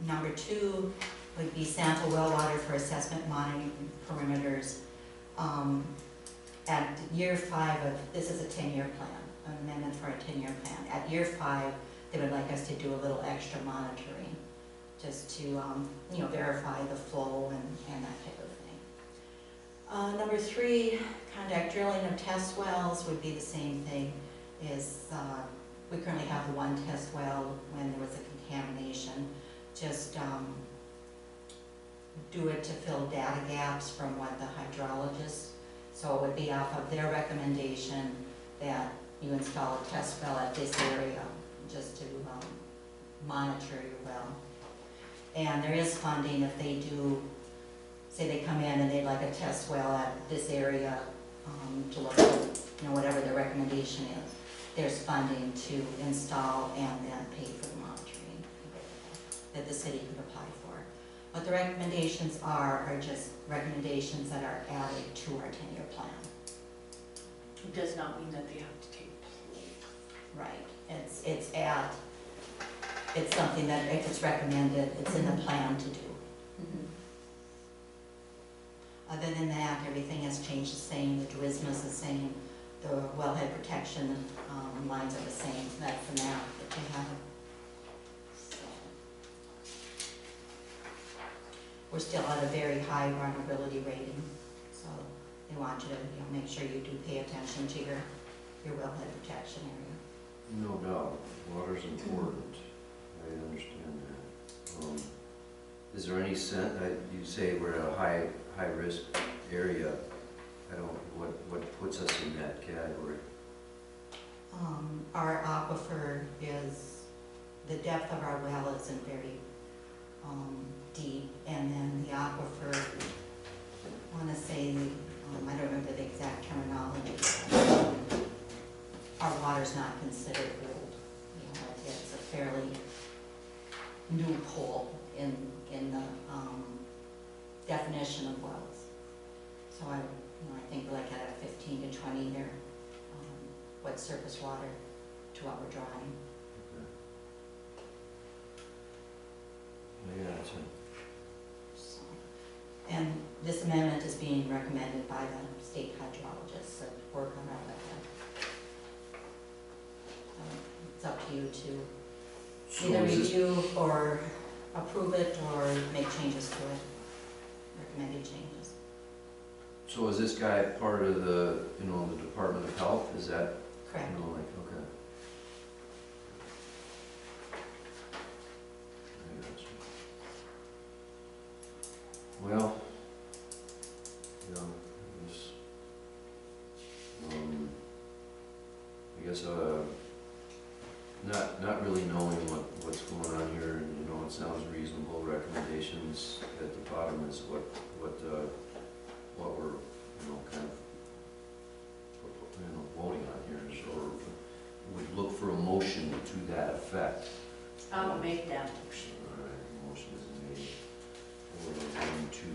S7: Number 2 would be sample well water for assessment monitoring perimeters. At year 5 of, this is a 10-year plan, an amendment for a 10-year plan. At year 5, they would like us to do a little extra monitoring, just to, verify the flow and that type of thing. Number 3, conduct drilling of test wells would be the same thing. We currently have 1 test well when there was a contamination. Just do it to fill data gaps from what the hydrologists, so it would be off of their recommendation that you install a test well at this area just to monitor your well. And there is funding if they do, say they come in and they'd like a test well at this area to look at, whatever their recommendation is. There's funding to install and then pay for the monitoring that the city could apply for. What the recommendations are just recommendations that are added to our 10-year plan.
S6: It does not mean that they have to take place.
S7: Right. It's something that if it's recommended, it's in the plan to do. Other than that, everything has changed the same. The DWISMA is the same. The wellhead protection lines are the same. That's the map that you have. So, we're still at a very high vulnerability rating, so they want you to make sure you do pay attention to your wellhead protection area.
S4: No doubt, water's important. I understand that. Is there any sense, you say we're at a high risk area, what puts us in that category?
S7: Our aquifer is, the depth of our well isn't very deep, and then the aquifer, I want to say, I don't remember the exact terminology, our water's not considered old. It's a fairly new pool in the definition of wells. So I think like at a 15 to 20 year wet surface water to what we're drawing.
S4: I gotcha.
S7: So, and this amendment is being recommended by the state hydrologists that work on our wetland. It's up to you to either review or approve it or make changes to it, recommended changes.
S4: So is this guy part of the, the Department of Health? Is that,
S7: Correct.
S4: okay. I gotcha. Well, I guess not really knowing what's going on here, and it sounds reasonable. Recommendations at the bottom is what we're kind of voting on here, or would look for a motion to that effect.
S6: I'll make that motion.
S4: All right, motion is made for 1, 2,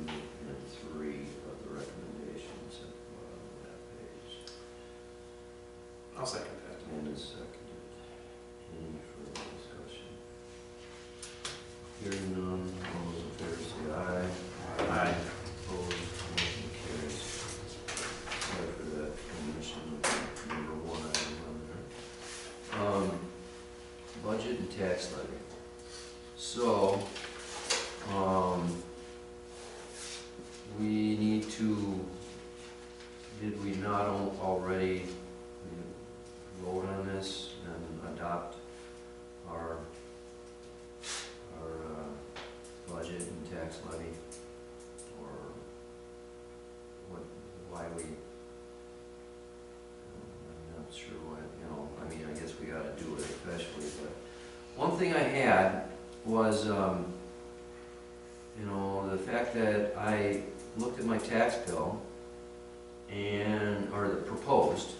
S4: and 3 of the recommendations at the bottom of that page.
S3: I'll second that.
S4: And is seconded. Any further discussion? Hearing none, all those in favor say aye.
S3: Aye.
S4: Opposed, motion carries. Sorry for that omission of number 1 item on there. Budget and tax levy. So, we need to, did we not already vote on this and adopt our tax levy, or what, why we, I'm not sure why, you know, I mean, I guess we gotta do it especially, but one thing I had was, you know, the fact that I looked at my tax bill and, or the proposed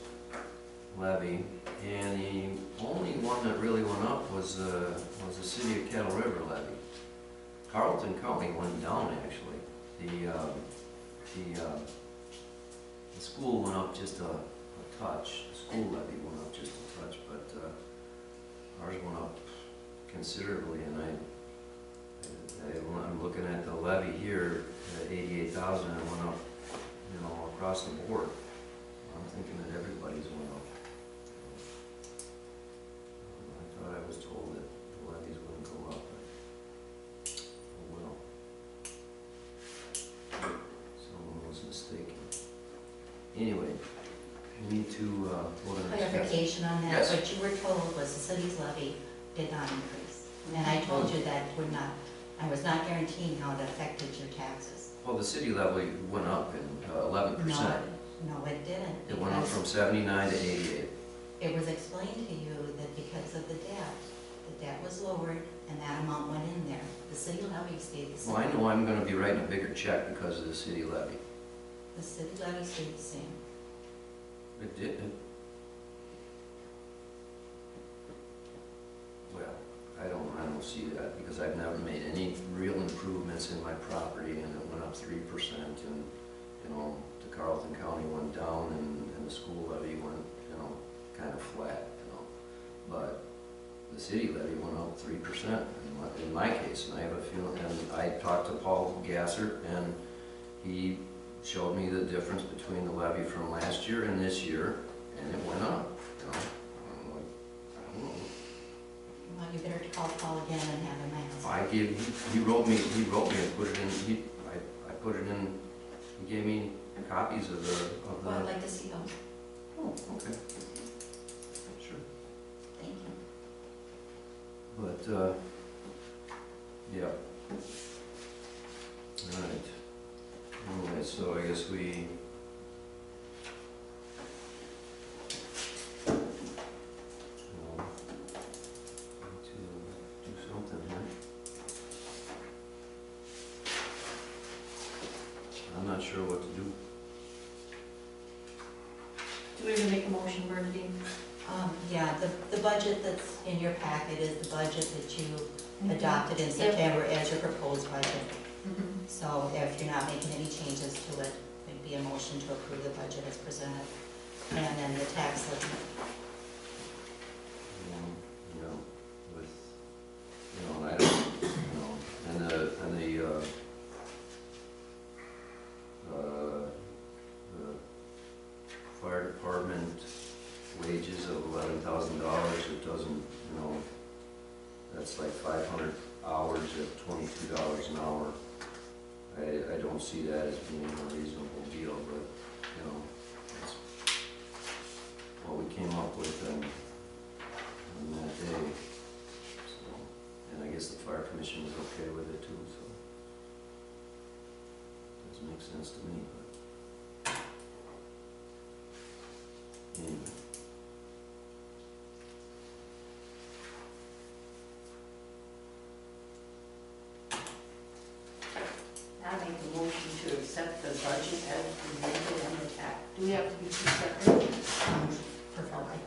S4: levy, and the only one that really went up was the city of Kettle River levy. Carlton County went down, actually. The school went up just a touch. The school levy went up just a touch, but ours went up considerably, and I'm looking at the levy here at 88,000, and it went up, you know, across the board. I'm thinking that everybody's went up. I thought I was told that the levies wouldn't go up, but oh well. Someone was mistaken. Anyway, we need to vote on this.
S7: Clarification on that,
S4: Yes.
S7: what you were told was the city's levy did not increase. And I told you that would not, I was not guaranteeing how it affected your taxes.
S4: Well, the city levy went up in 11%.
S7: No, it didn't.
S4: It went up from 79 to 88.
S7: It was explained to you that because of the debt was lowered and that amount went in there. The city levy stayed the same.
S4: Well, I know I'm gonna be writing a bigger check because of the city levy.
S7: The city levy stayed the same.
S4: It didn't. Well, I don't see that because I've never made any real improvements in my property, and it went up 3%, and, you know, the Carlton County went down, and the school levy went, you know, kind of flat, you know. But the city levy went up 3% in my case, and I have a feeling, and I talked to Paul Gasser, and he showed me the difference between the levy from last year and this year, and it went up, you know. I'm like, I don't know.
S7: Well, you better call Paul again and have him answer.
S4: He wrote me and put it in, I put it in, he gave me copies of
S7: Well, I'd like to see them.
S4: oh, okay. Sure.
S7: Thank you.
S4: But, yeah. All right. Anyway, so I guess we, need to do something here. I'm not sure what to do.
S6: Do we even make a motion, Bernadine?
S7: Yeah, the budget that's in your packet is the budget that you
S6: Mm-hmm.
S7: adopted in September as your proposed budget.
S6: Mhm.
S7: So if you're not making any changes to it, it'd be a motion to approve the budget as presented. And then the tax levy.
S4: You know, with, you know, and I don't, you know, and the fire department wages of $11,000, it doesn't, you know, that's like 500 hours at $22 an hour. I don't see that as being a reasonable deal, but, you know, that's what we came up with on that day. So, and I guess the fire commission was okay with it too, so. Doesn't make sense to me, but. Anyway.
S6: I make a motion to accept the budget as presented and the tax. Do we have to be two separate?
S7: Preferably.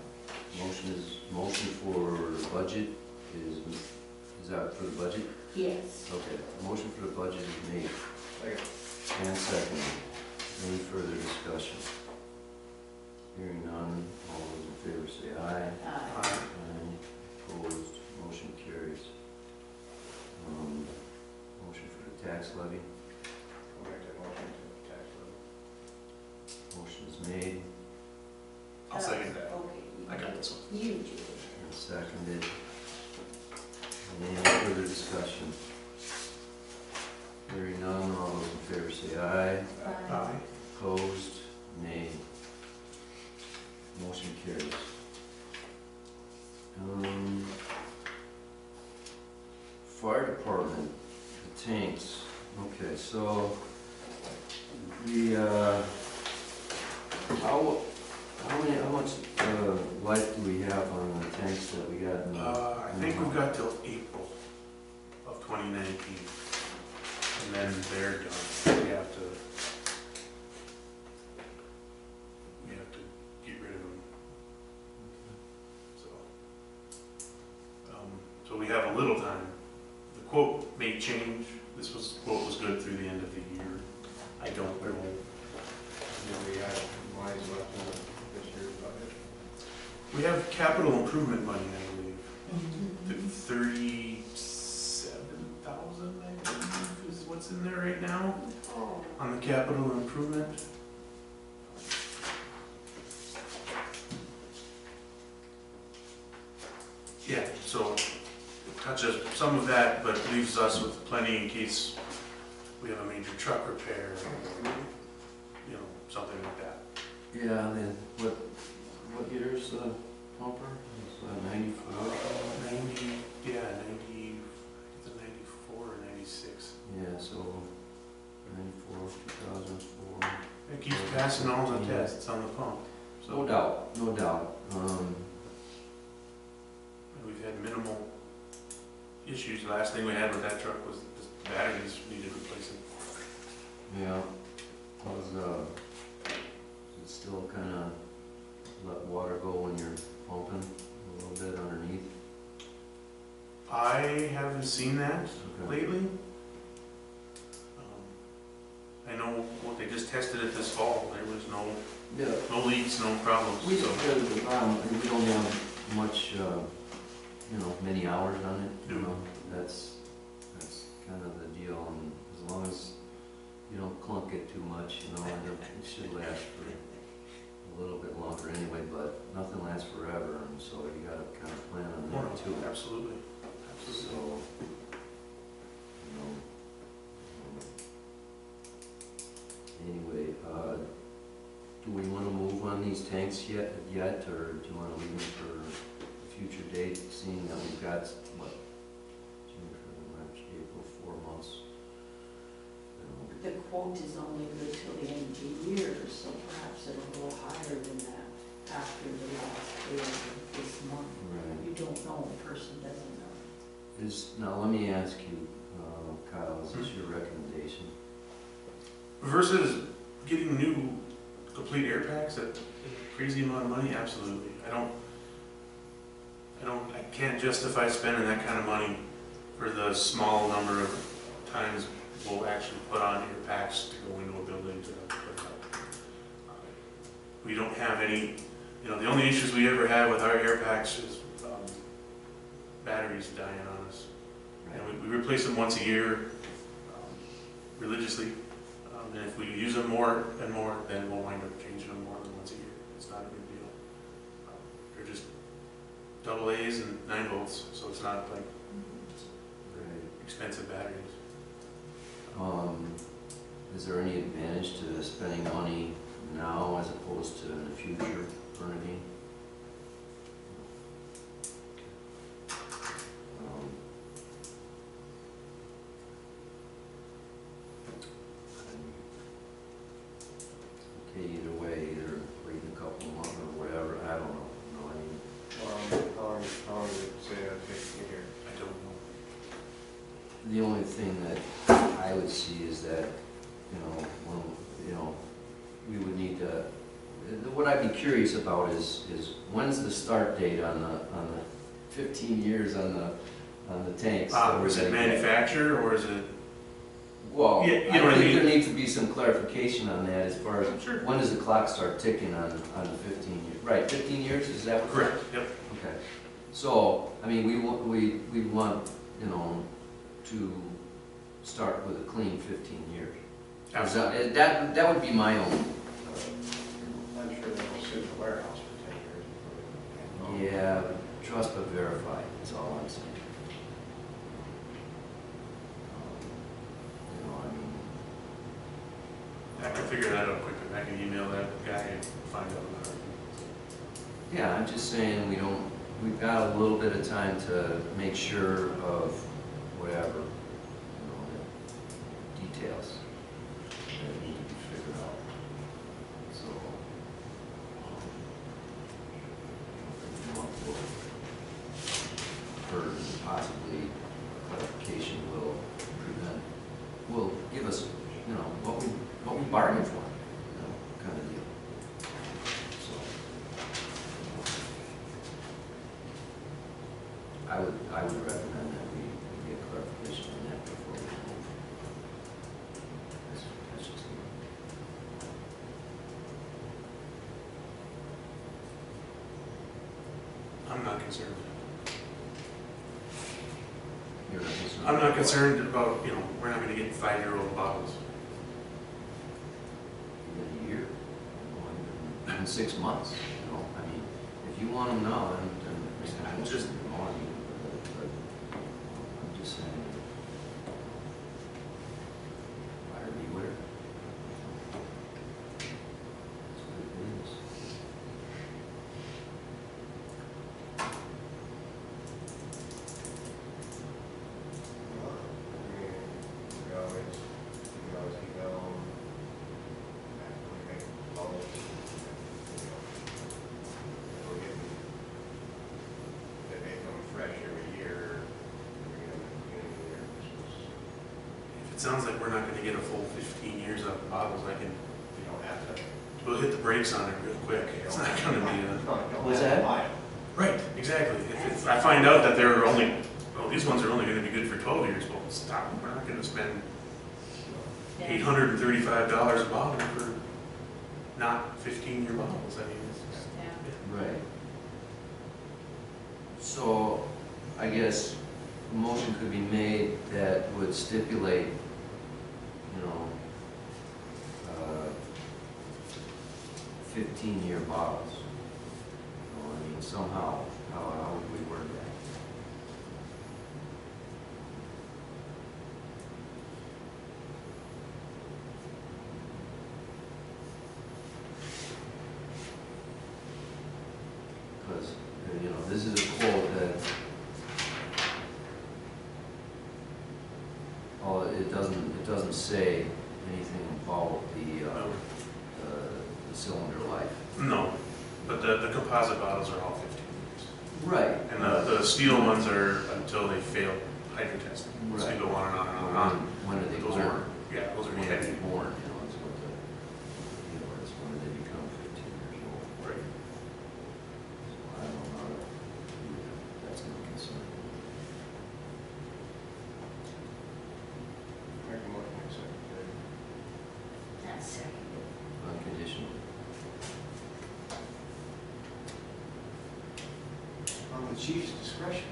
S4: Motion for the budget is that for the budget?
S6: Yes.
S4: Okay, motion for the budget is made
S5: Second.
S4: and seconded. Any further discussion? Hearing none, all those in favor say aye. Aye. Opposed, motion carries. Motion for the tax levy.
S5: I'll make that motion to tax levy.
S4: Motion is made
S3: I'll second that.
S6: Okay.
S3: I got this one.
S6: You do.
S4: and seconded. Any further discussion? Hearing none, all those in favor say aye.
S3: Aye.
S4: Opposed, nay. Motion carries. Fire department, the tanks, Okay, so the, how much life do we have on the tanks that we got in the?
S3: I think we've got till April of 2019, and then they're done. We have to get rid of them. So we have a little time. The quote may change. Quote was good through the end of the year. I don't know.
S5: We had lines left in this year's budget.
S3: We have capital improvement money, I believe. 37,000, I believe, is what's in there right now on the capital improvement. Yeah, so it touches some of that, but leaves us with plenty in case we have a major truck repair, you know, something like that.
S4: Yeah, and then what year's the pumper? It's 94?
S3: 90, yeah, 90, it's a 94 or 96.
S4: Yeah, so 94, 2004.
S3: It keeps passing all the tests on the pump.
S4: No doubt, no doubt.
S3: And we've had minimal issues. The last thing we had with that truck was the batteries needed replacing.
S4: Yeah, was it still kind of let water go when you're pumping a little bit underneath?
S3: I haven't seen that
S4: Okay.
S3: lately. I know what they just tested it this fall. There was no leaks, no problems.
S4: We
S3: So
S4: don't have the problem, we don't have much, many hours on it, you know, that's kind of the deal, and as long as you don't clunk it too much, you know, it should last for a little bit longer anyway, but nothing lasts forever, and so you gotta kind of plan on that too.
S3: Absolutely.
S4: So, anyway, do we want to move on these tanks yet, or do you want to leave them for a future date, seeing that we've got, what, June, March, April, 4 months?
S6: The quote is only good till the end of the year, so perhaps it'll go higher than that after the last day of this month.
S4: Right.
S6: You don't know, the person doesn't know.
S4: Now, let me ask you, Kyle, is this your recommendation?
S3: Versus getting new complete air packs at a crazy amount of money, absolutely. I can't justify spending that kind of money for the small number of times we'll actually put on air packs to go into a building to put up. We don't have any, the only issues we ever have with our air packs is batteries dying on us. And we replace them once a year religiously. And if we use them more and more, then we'll wind up changing them more than once a year. It's not a big deal. They're just double A's and 9 volts, so it's not like expensive batteries.
S4: Is there any advantage to spending money now as opposed to in the future, Bernadine? Okay, either way, either waiting a couple of months or whatever, I don't know. No, I mean,
S5: How long would it say that takes to get here?
S3: I don't know.
S4: the only thing that I would see is that, we would need to, what I'd be curious about is when's the start date on the 15 years on the tanks?
S3: Is it manufacturer or is it?
S4: Well,
S3: Yeah, you know what I
S4: I think
S3: mean.
S4: there needs to be some clarification on that as far as
S3: Sure.
S4: when does the clock start ticking on the 15 years? Right, 15 years, is that what?
S3: Correct, yep.
S4: Okay. So, I mean, we want, to start with a clean 15 years.
S3: Absolutely.
S4: That would be my own.
S5: I'm sure they will sit in the warehouse for 10 years.
S4: Yeah, trust but verify, that's all I'm saying.
S3: I can figure that out quicker. I can email that guy and find out about it.
S4: Yeah, I'm just saying we've got a little bit of time to make sure of whatever, details that need to be figured out. So, for possibly clarification will prevent, will give us, you know, what we bargained for, you know, kind of deal. So, I would recommend that we get clarification on that before we move. That's just me.
S3: I'm not concerned.
S4: You're not concerned?
S3: I'm not concerned about, you know, we're not gonna get 5-year-old bottles.
S4: In a year, or in 6 months, you know, I mean, if you want them now, then I will just on you, but I'm just saying, buyer beware. That's what it is.
S5: Well, I mean, we always email them after we make calls, you know, we're getting, they make them fresh every year, we get them at the beginning of the year, Christmas.
S3: If it sounds like we're not gonna get a full 15 years out of bottles,
S5: You don't have to.
S3: we'll hit the brakes on it real quick. It's not gonna be a...
S4: Was that?
S3: Right, exactly. If I find out that they're only, well, these ones are only gonna be good for 12 years, well, stop. We're not gonna spend $835 a bottle for not 15-year bottles. I mean, it's just...
S6: Yeah.
S4: Right. So, I guess a motion could be made that would stipulate, you know, 15-year bottles. You know, I mean, somehow, how would we word that? Because, you know, this is a quote that, oh, it doesn't say anything about the cylinder life.
S3: No, but the composite bottles are all 15 years.
S4: Right.
S3: And the steel ones are until they fail hydro testing. So
S4: Right.
S3: you go on and on and on and on.
S4: When are they
S3: Those
S4: born?
S3: are, yeah, those are
S4: When are
S3: heavy.
S4: they born, you know, it's what the, you know, it's when they become 15 years old.
S3: Right.
S4: So I don't know how to, that's no concern.
S5: Make a motion, accept it.
S6: That's seconded.
S4: Unconditional.
S5: On the chief's discretion.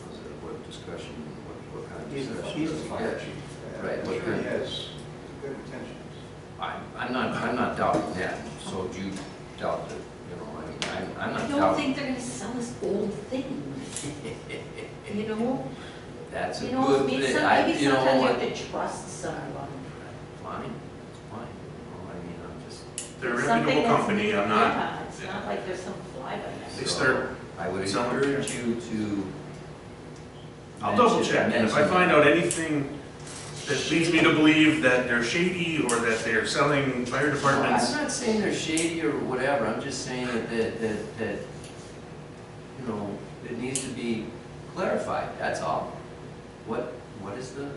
S4: Was it, what discussion, what kind of
S5: He's
S4: discussion?
S5: the fire
S4: Yeah.
S5: chief.
S4: Right,
S5: I'm
S4: what
S5: sure he
S4: kind?
S5: has good intentions.
S4: I'm not doubting that, so do you doubt that, you know, I mean, I'm
S6: I
S4: not
S6: don't
S4: doubting.
S6: think they're gonna sell us old things, you know?
S4: That's a
S6: You know,
S4: good
S6: maybe
S4: thing.
S6: maybe
S4: You know
S6: sometimes you
S4: what?
S6: have to trust someone.
S4: Fine, it's fine, you know, I mean, I'm just.
S3: They're a
S6: Something
S3: reputable
S6: that's
S3: company.
S6: new,
S3: I'm not...
S6: yeah, it's not like there's some fly by night.
S3: They
S4: So,
S3: start
S4: I would
S3: selling-
S4: encourage you to.
S3: I'll double check, and if I find out anything that leads me to believe that they're shady or that they're selling fire departments,
S4: I'm not saying they're shady or whatever, I'm just saying that, you know, it needs to be clarified, that's all. What is the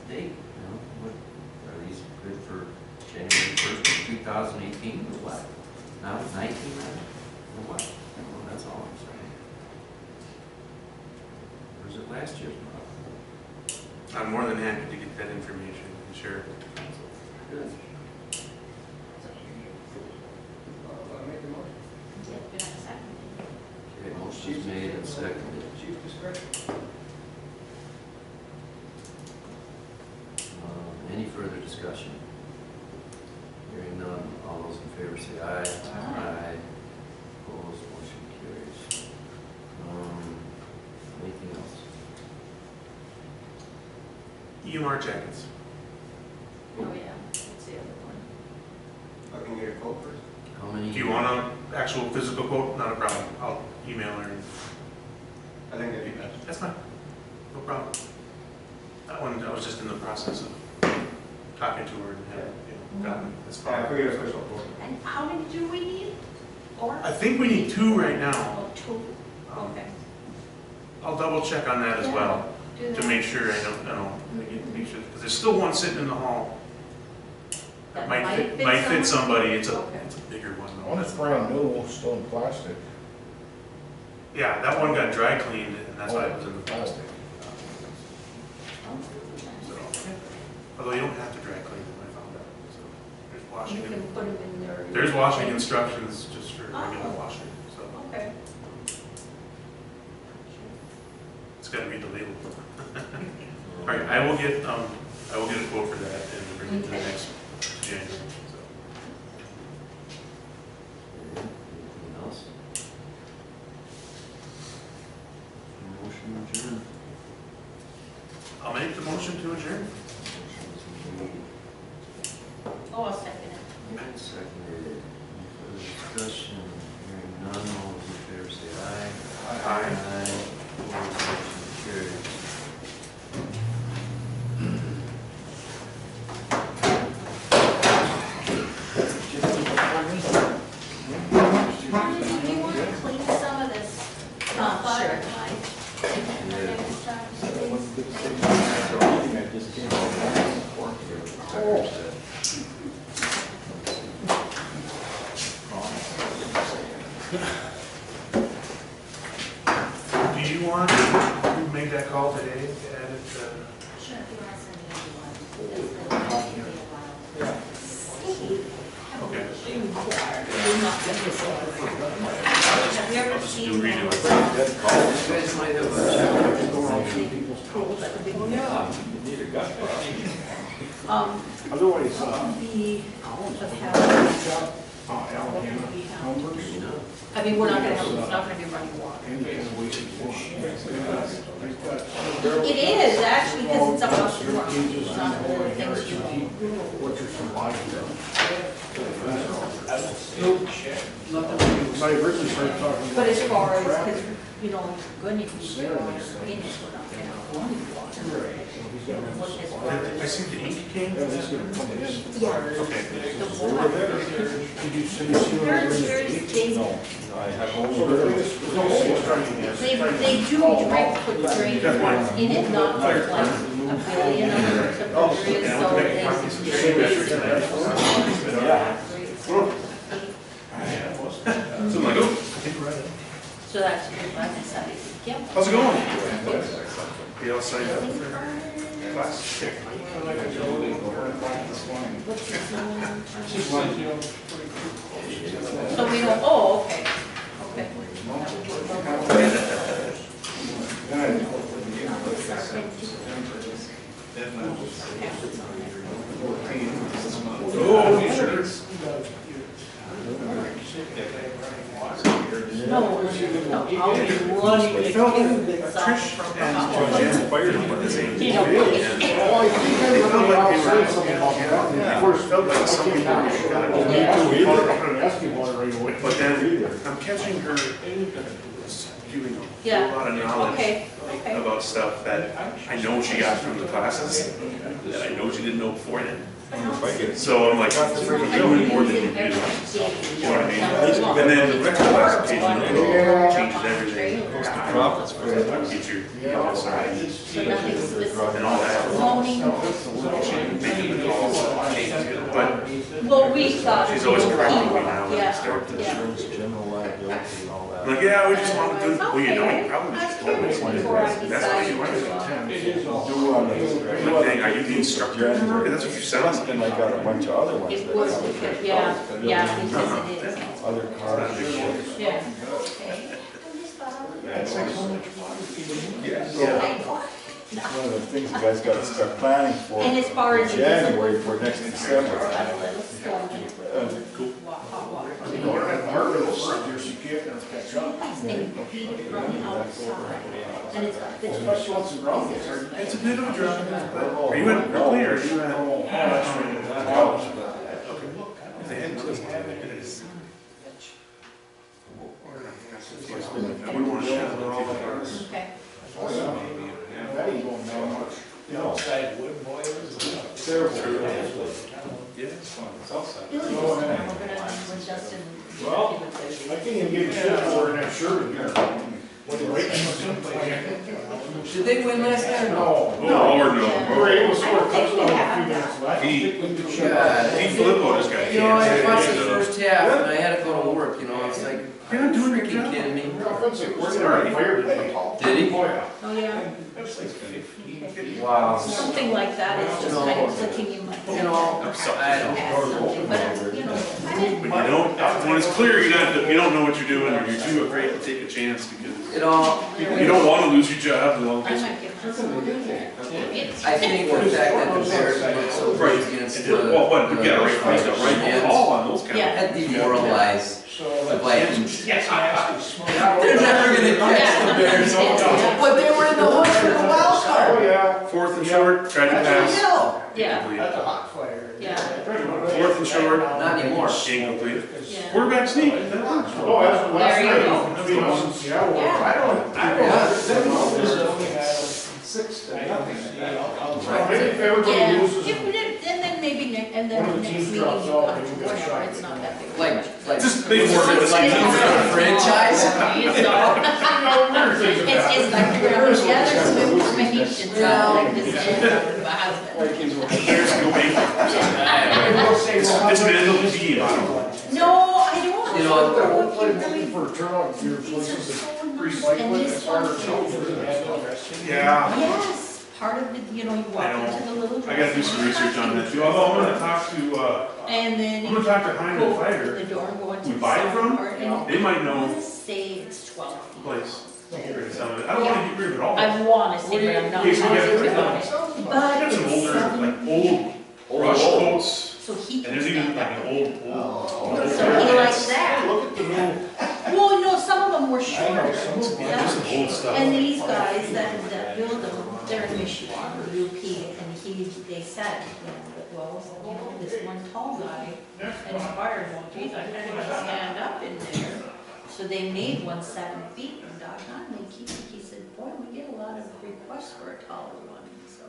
S4: date, you know, what, are these good for January 1st, 2018, or what? Now, 19, or what? You know, that's all I'm saying. Or is it last year's model?
S3: I'm more than happy to get that information and share it with the council.
S4: Good.
S5: Make the motion.
S6: Yeah, you're not seconded.
S4: Okay, motion is made and seconded.
S5: Chief discretion.
S4: Any further discussion? Hearing none, all those in favor say aye.
S6: Aye.
S4: Opposed, motion carries. Anything else?
S3: EMR jackets.
S6: Oh, yeah, that's the other one.
S5: I can get a quote first.
S4: How many?
S3: Do you want an actual physical quote? Not a problem. I'll email her.
S5: I think that'd be best.
S3: That's fine. No problem. That one, I was just in the process of talking to her and had, gotten as
S5: Yeah, I
S3: far.
S5: figured official.
S6: And how many do we need? Four?
S3: I think we need 2 right now.
S6: Oh, 2,
S3: Um,
S6: okay.
S3: I'll double check on that as
S6: Yeah,
S3: well,
S6: do
S3: to
S6: that.
S3: make sure I don't, make sure, because there's still one sitting in the hall.
S6: That
S3: Might fit somebody, it's a
S6: Okay.
S3: bigger one though.
S2: One's brand new, still in plastic.
S3: Yeah, that one got dry cleaned, and that's why it was in the
S2: Plastic.
S3: So, although you don't have to dry clean them, I found out, so, there's
S6: You
S3: washing,
S6: can put them in there.
S3: there's washing instructions just for regular
S6: Oh.
S3: washing, so,
S6: Okay.
S3: it's gotta read the label. Alright, I will get a quote for that and bring it to the
S6: Okay.
S3: next January, so.
S4: Anything else? Motion adjourned.
S3: I'll make the motion to adjourn.
S6: Oh, I'll second it.
S4: Moved, seconded. Any further discussion? Hearing none, all those in favor say aye.
S3: Aye.
S4: Opposed, motion carries.
S6: Honey, do you want to clean some of this?
S7: Sure.
S6: Next time,
S3: Do you want to make that call today, add it to?
S7: Sure, if you want to send me one.
S3: Okay.
S6: Have you ever
S3: I'll just do
S6: seen?
S3: redo it.
S4: You guys might have a
S2: Otherwise,
S6: I mean, we're not gonna have, it's not gonna be running water. It is, actually, because it's up off the roof. It's not the things you know.
S2: what's your supply? I originally started talking about.
S6: But as far as, because, you know, good, if you get water in it, we're not gonna have running water. What is water?
S3: I see the ink came.
S2: Yeah, he's gonna come in.
S6: Yeah.
S3: Okay.
S6: The water.
S2: Did you see
S6: They,
S2: No. I have
S6: they do direct put drain lines in it, not put like a billion of areas, so
S3: So I'm like, oh, I think we're at it.
S6: so that's good, like I said, yeah.
S3: How's it going? Be all signed up for class?
S6: So we don't, oh, okay, okay.
S3: Oh, sure.
S6: No, I'll be running the cubic side from the house.
S3: Jen fired him at the same
S6: You know,
S3: time. It felt like they were, at first felt like some people were gonna go. But then I'm catching her spewing a
S6: Yeah.
S3: lot of knowledge
S6: Okay, okay.
S3: about stuff that I know she got from the classes, that I know she didn't know beforehand. So I'm like, you're doing more than you do. You know what I mean? And then the rest of the application changes everything. Profits for the teacher, and all that.
S6: Zoning,
S3: Making the calls, changes it. But
S6: well, we thought.
S3: she's always correcting me now when I
S6: Yeah,
S3: start to.
S6: yeah.
S2: General liability and all that.
S3: I'm like, yeah, we just want to do, well, you know, you probably just told me.
S6: Before I
S3: That's why you
S6: decided
S3: wanted
S6: to,
S3: it. I'm like, dang, are you the instructor? Because that's what you sound like.
S2: And I got a bunch of other ones.
S6: it was, because, yeah, because it is,
S2: Other cars.
S6: yeah.
S2: One of the things you guys gotta start planning for
S6: And as far as.
S2: January for next December.
S6: A little stone and put hot water. And heat it from the outside. And it's got this.
S3: It's a bit of a drive, but are you at Berkeley or are you at? I wouldn't want to share with people.
S6: Okay.
S2: That ain't going down much. Outside wood boilers.
S1: Terrible.
S3: Yeah, it's fun.
S1: Southside.
S6: Billy was we're gonna, when Justin.
S2: Well,
S6: he would play-
S2: I can't even give a shit for wearing that shirt in here. When the rain comes in,
S4: Did they win last night or no?
S3: Oh, Lord,
S2: We
S3: no.
S2: were able to score a
S6: I don't think we
S2: touchdown
S6: have,
S2: a few minutes left.
S3: He-
S4: Yeah.
S3: Steve Filippo just got
S4: You know, I
S3: canceled.
S4: watched the first half and I had to go to work, you know, I was like,
S3: You're not doing your
S4: freaking
S3: job.
S4: kidding me?
S2: Our offensive coordinator fired today.
S4: Did he?
S2: Oh, yeah.
S6: Oh, yeah,
S2: That's like 15.
S4: Wow.
S6: something like that is just kind of clicking in my
S4: You
S6: head.
S4: know,
S3: I'm sorry.
S4: I don't.
S6: Add something, but, you know, I didn't.
S3: When you don't, when it's clear you don't know what you're doing, or you're too afraid to take a chance because
S4: You know,
S3: you don't want to lose your job. Well,
S6: I might get this one. It's-
S4: I think the fact that the Bears look so
S3: Right.
S4: great against the.
S3: Well, what, we got a right place, a right ball on those
S6: Yeah.
S3: guys.
S4: That demoralized the Vikings.
S2: Yes,
S4: They're never gonna catch the Bears.
S6: Yeah.
S4: But they were in the hunt for the wild
S2: Oh,
S4: card.
S2: yeah.
S3: Fourth and short, tried to
S4: What the
S3: pass.
S4: hell?
S6: Yeah,
S2: That's a hot fire.
S6: yeah,
S3: Fourth and short,
S4: Not anymore.
S3: incomplete.
S6: yeah.
S3: Quarterback sneak, that works.
S2: Oh, that's the last
S6: There you
S2: night.
S6: go.
S2: I mean, I was in Seattle.
S6: Yeah.
S2: I don't
S4: Yeah.
S2: Six to nothing.
S4: Right.
S2: Maybe if everybody
S6: Yeah,
S2: loses.
S6: and then maybe, and then
S2: One of the
S6: next
S2: teams
S6: meeting,
S2: drops
S6: you
S2: out,
S6: come
S2: then
S6: to
S2: you get
S6: whatever,
S2: shot.
S6: it's not that big.
S4: Like,
S3: Just make more of it.
S4: like teams for a franchise?
S6: It's like we're gonna gather some information, so like this is about it.
S3: There's no big. It's been a team, I don't know.
S6: No, I don't.
S4: You know,
S6: know if you really.
S2: For turnout, your
S6: These are
S2: places
S6: so
S2: that
S6: nice,
S2: recycle
S6: and
S2: it,
S6: this
S2: it's harder
S6: one
S2: to know.
S6: is-
S3: Yeah.
S6: Yes, part of it, you know, you walk
S3: I know.
S6: into the little.
S3: I gotta do some research on that too, although I'm gonna talk to,
S6: And then
S3: I'm
S6: you
S3: gonna talk to Hyman
S6: go to
S3: Fighter.
S6: the door and go into
S3: We
S6: the
S3: buy it
S6: south
S3: from?
S6: part, and
S3: They might
S6: I
S3: know
S6: wanna say it's 12 feet.
S3: place. Get rid of some of it. I don't wanna get rid of it all.
S6: I wanna say, but I'm not
S3: Okay, so we got
S6: positive
S3: three
S6: about it.
S3: I
S6: But
S3: got some older, like old brush coats,
S6: so he
S3: and
S6: can
S3: there's even
S6: stand
S3: like
S6: up.
S3: an old.
S6: So he likes that.
S2: Look at the new.
S6: Well, no, some of them were
S2: I
S6: shorter.
S2: know some.
S3: Yeah, there's some old stuff.
S6: And these guys that build them, they're in Michigan, UP, and they said, you know, that, well, you know, this one tall guy inspired, well, geez, I can't even stand up in there. So they made one 7 feet, and doggone, they keep, he said, boy, we get a lot of requests for a taller one, so.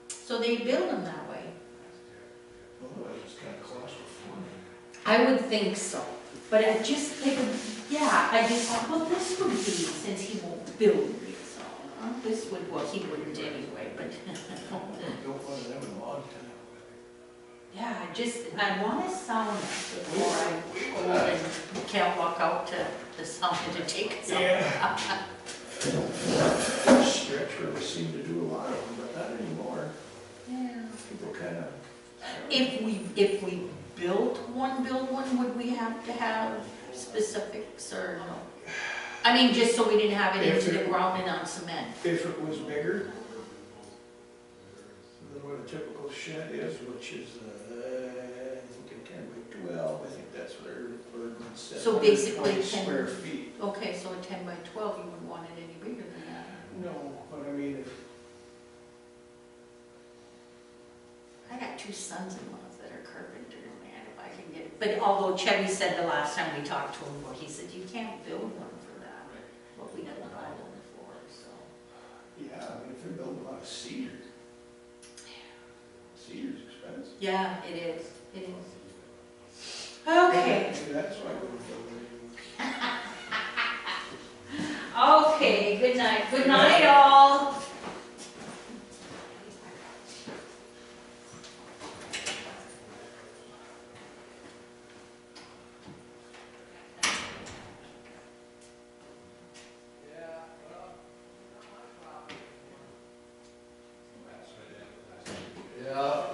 S6: So they build them that way.
S2: It's kind of claustrophobic.
S6: I would think so, but it just, they would, yeah, I just thought, well, this would be, since he won't build it, so, this would, well, he wouldn't anyway, but.
S2: Built one of them in a long time.
S6: Yeah, I want a sauna before I go and can't walk out to the sauna to take a sauna.
S2: Yeah. Stretch River seemed to do a lot of them, but not anymore.
S6: Yeah.
S2: People kind of.
S6: If we build one, would we have to have specifics or no? I mean, just so we didn't have it into the ground and on cement.
S2: If it was bigger than what a typical shed is, which is, I think a 10 by 12, I think that's what our ordinance says.
S6: So basically
S2: 120
S6: 10
S2: square feet.
S6: Okay, so a 10 by 12, you wouldn't want it any bigger than that.
S2: No, but I mean, if,
S6: I got 2 sons-in-laws that are carpenters, man, if I can get it. But although Chevy said the last time we talked to him, well, he said, you can't build one for that. What we can buy one for, so.
S2: yeah, I mean, if they're building a lot of cedar, cedar's expensive.
S6: Yeah, it is, it is. Okay,
S2: Maybe that's why we're building.
S6: okay, good night. Good night, all.
S4: Yeah.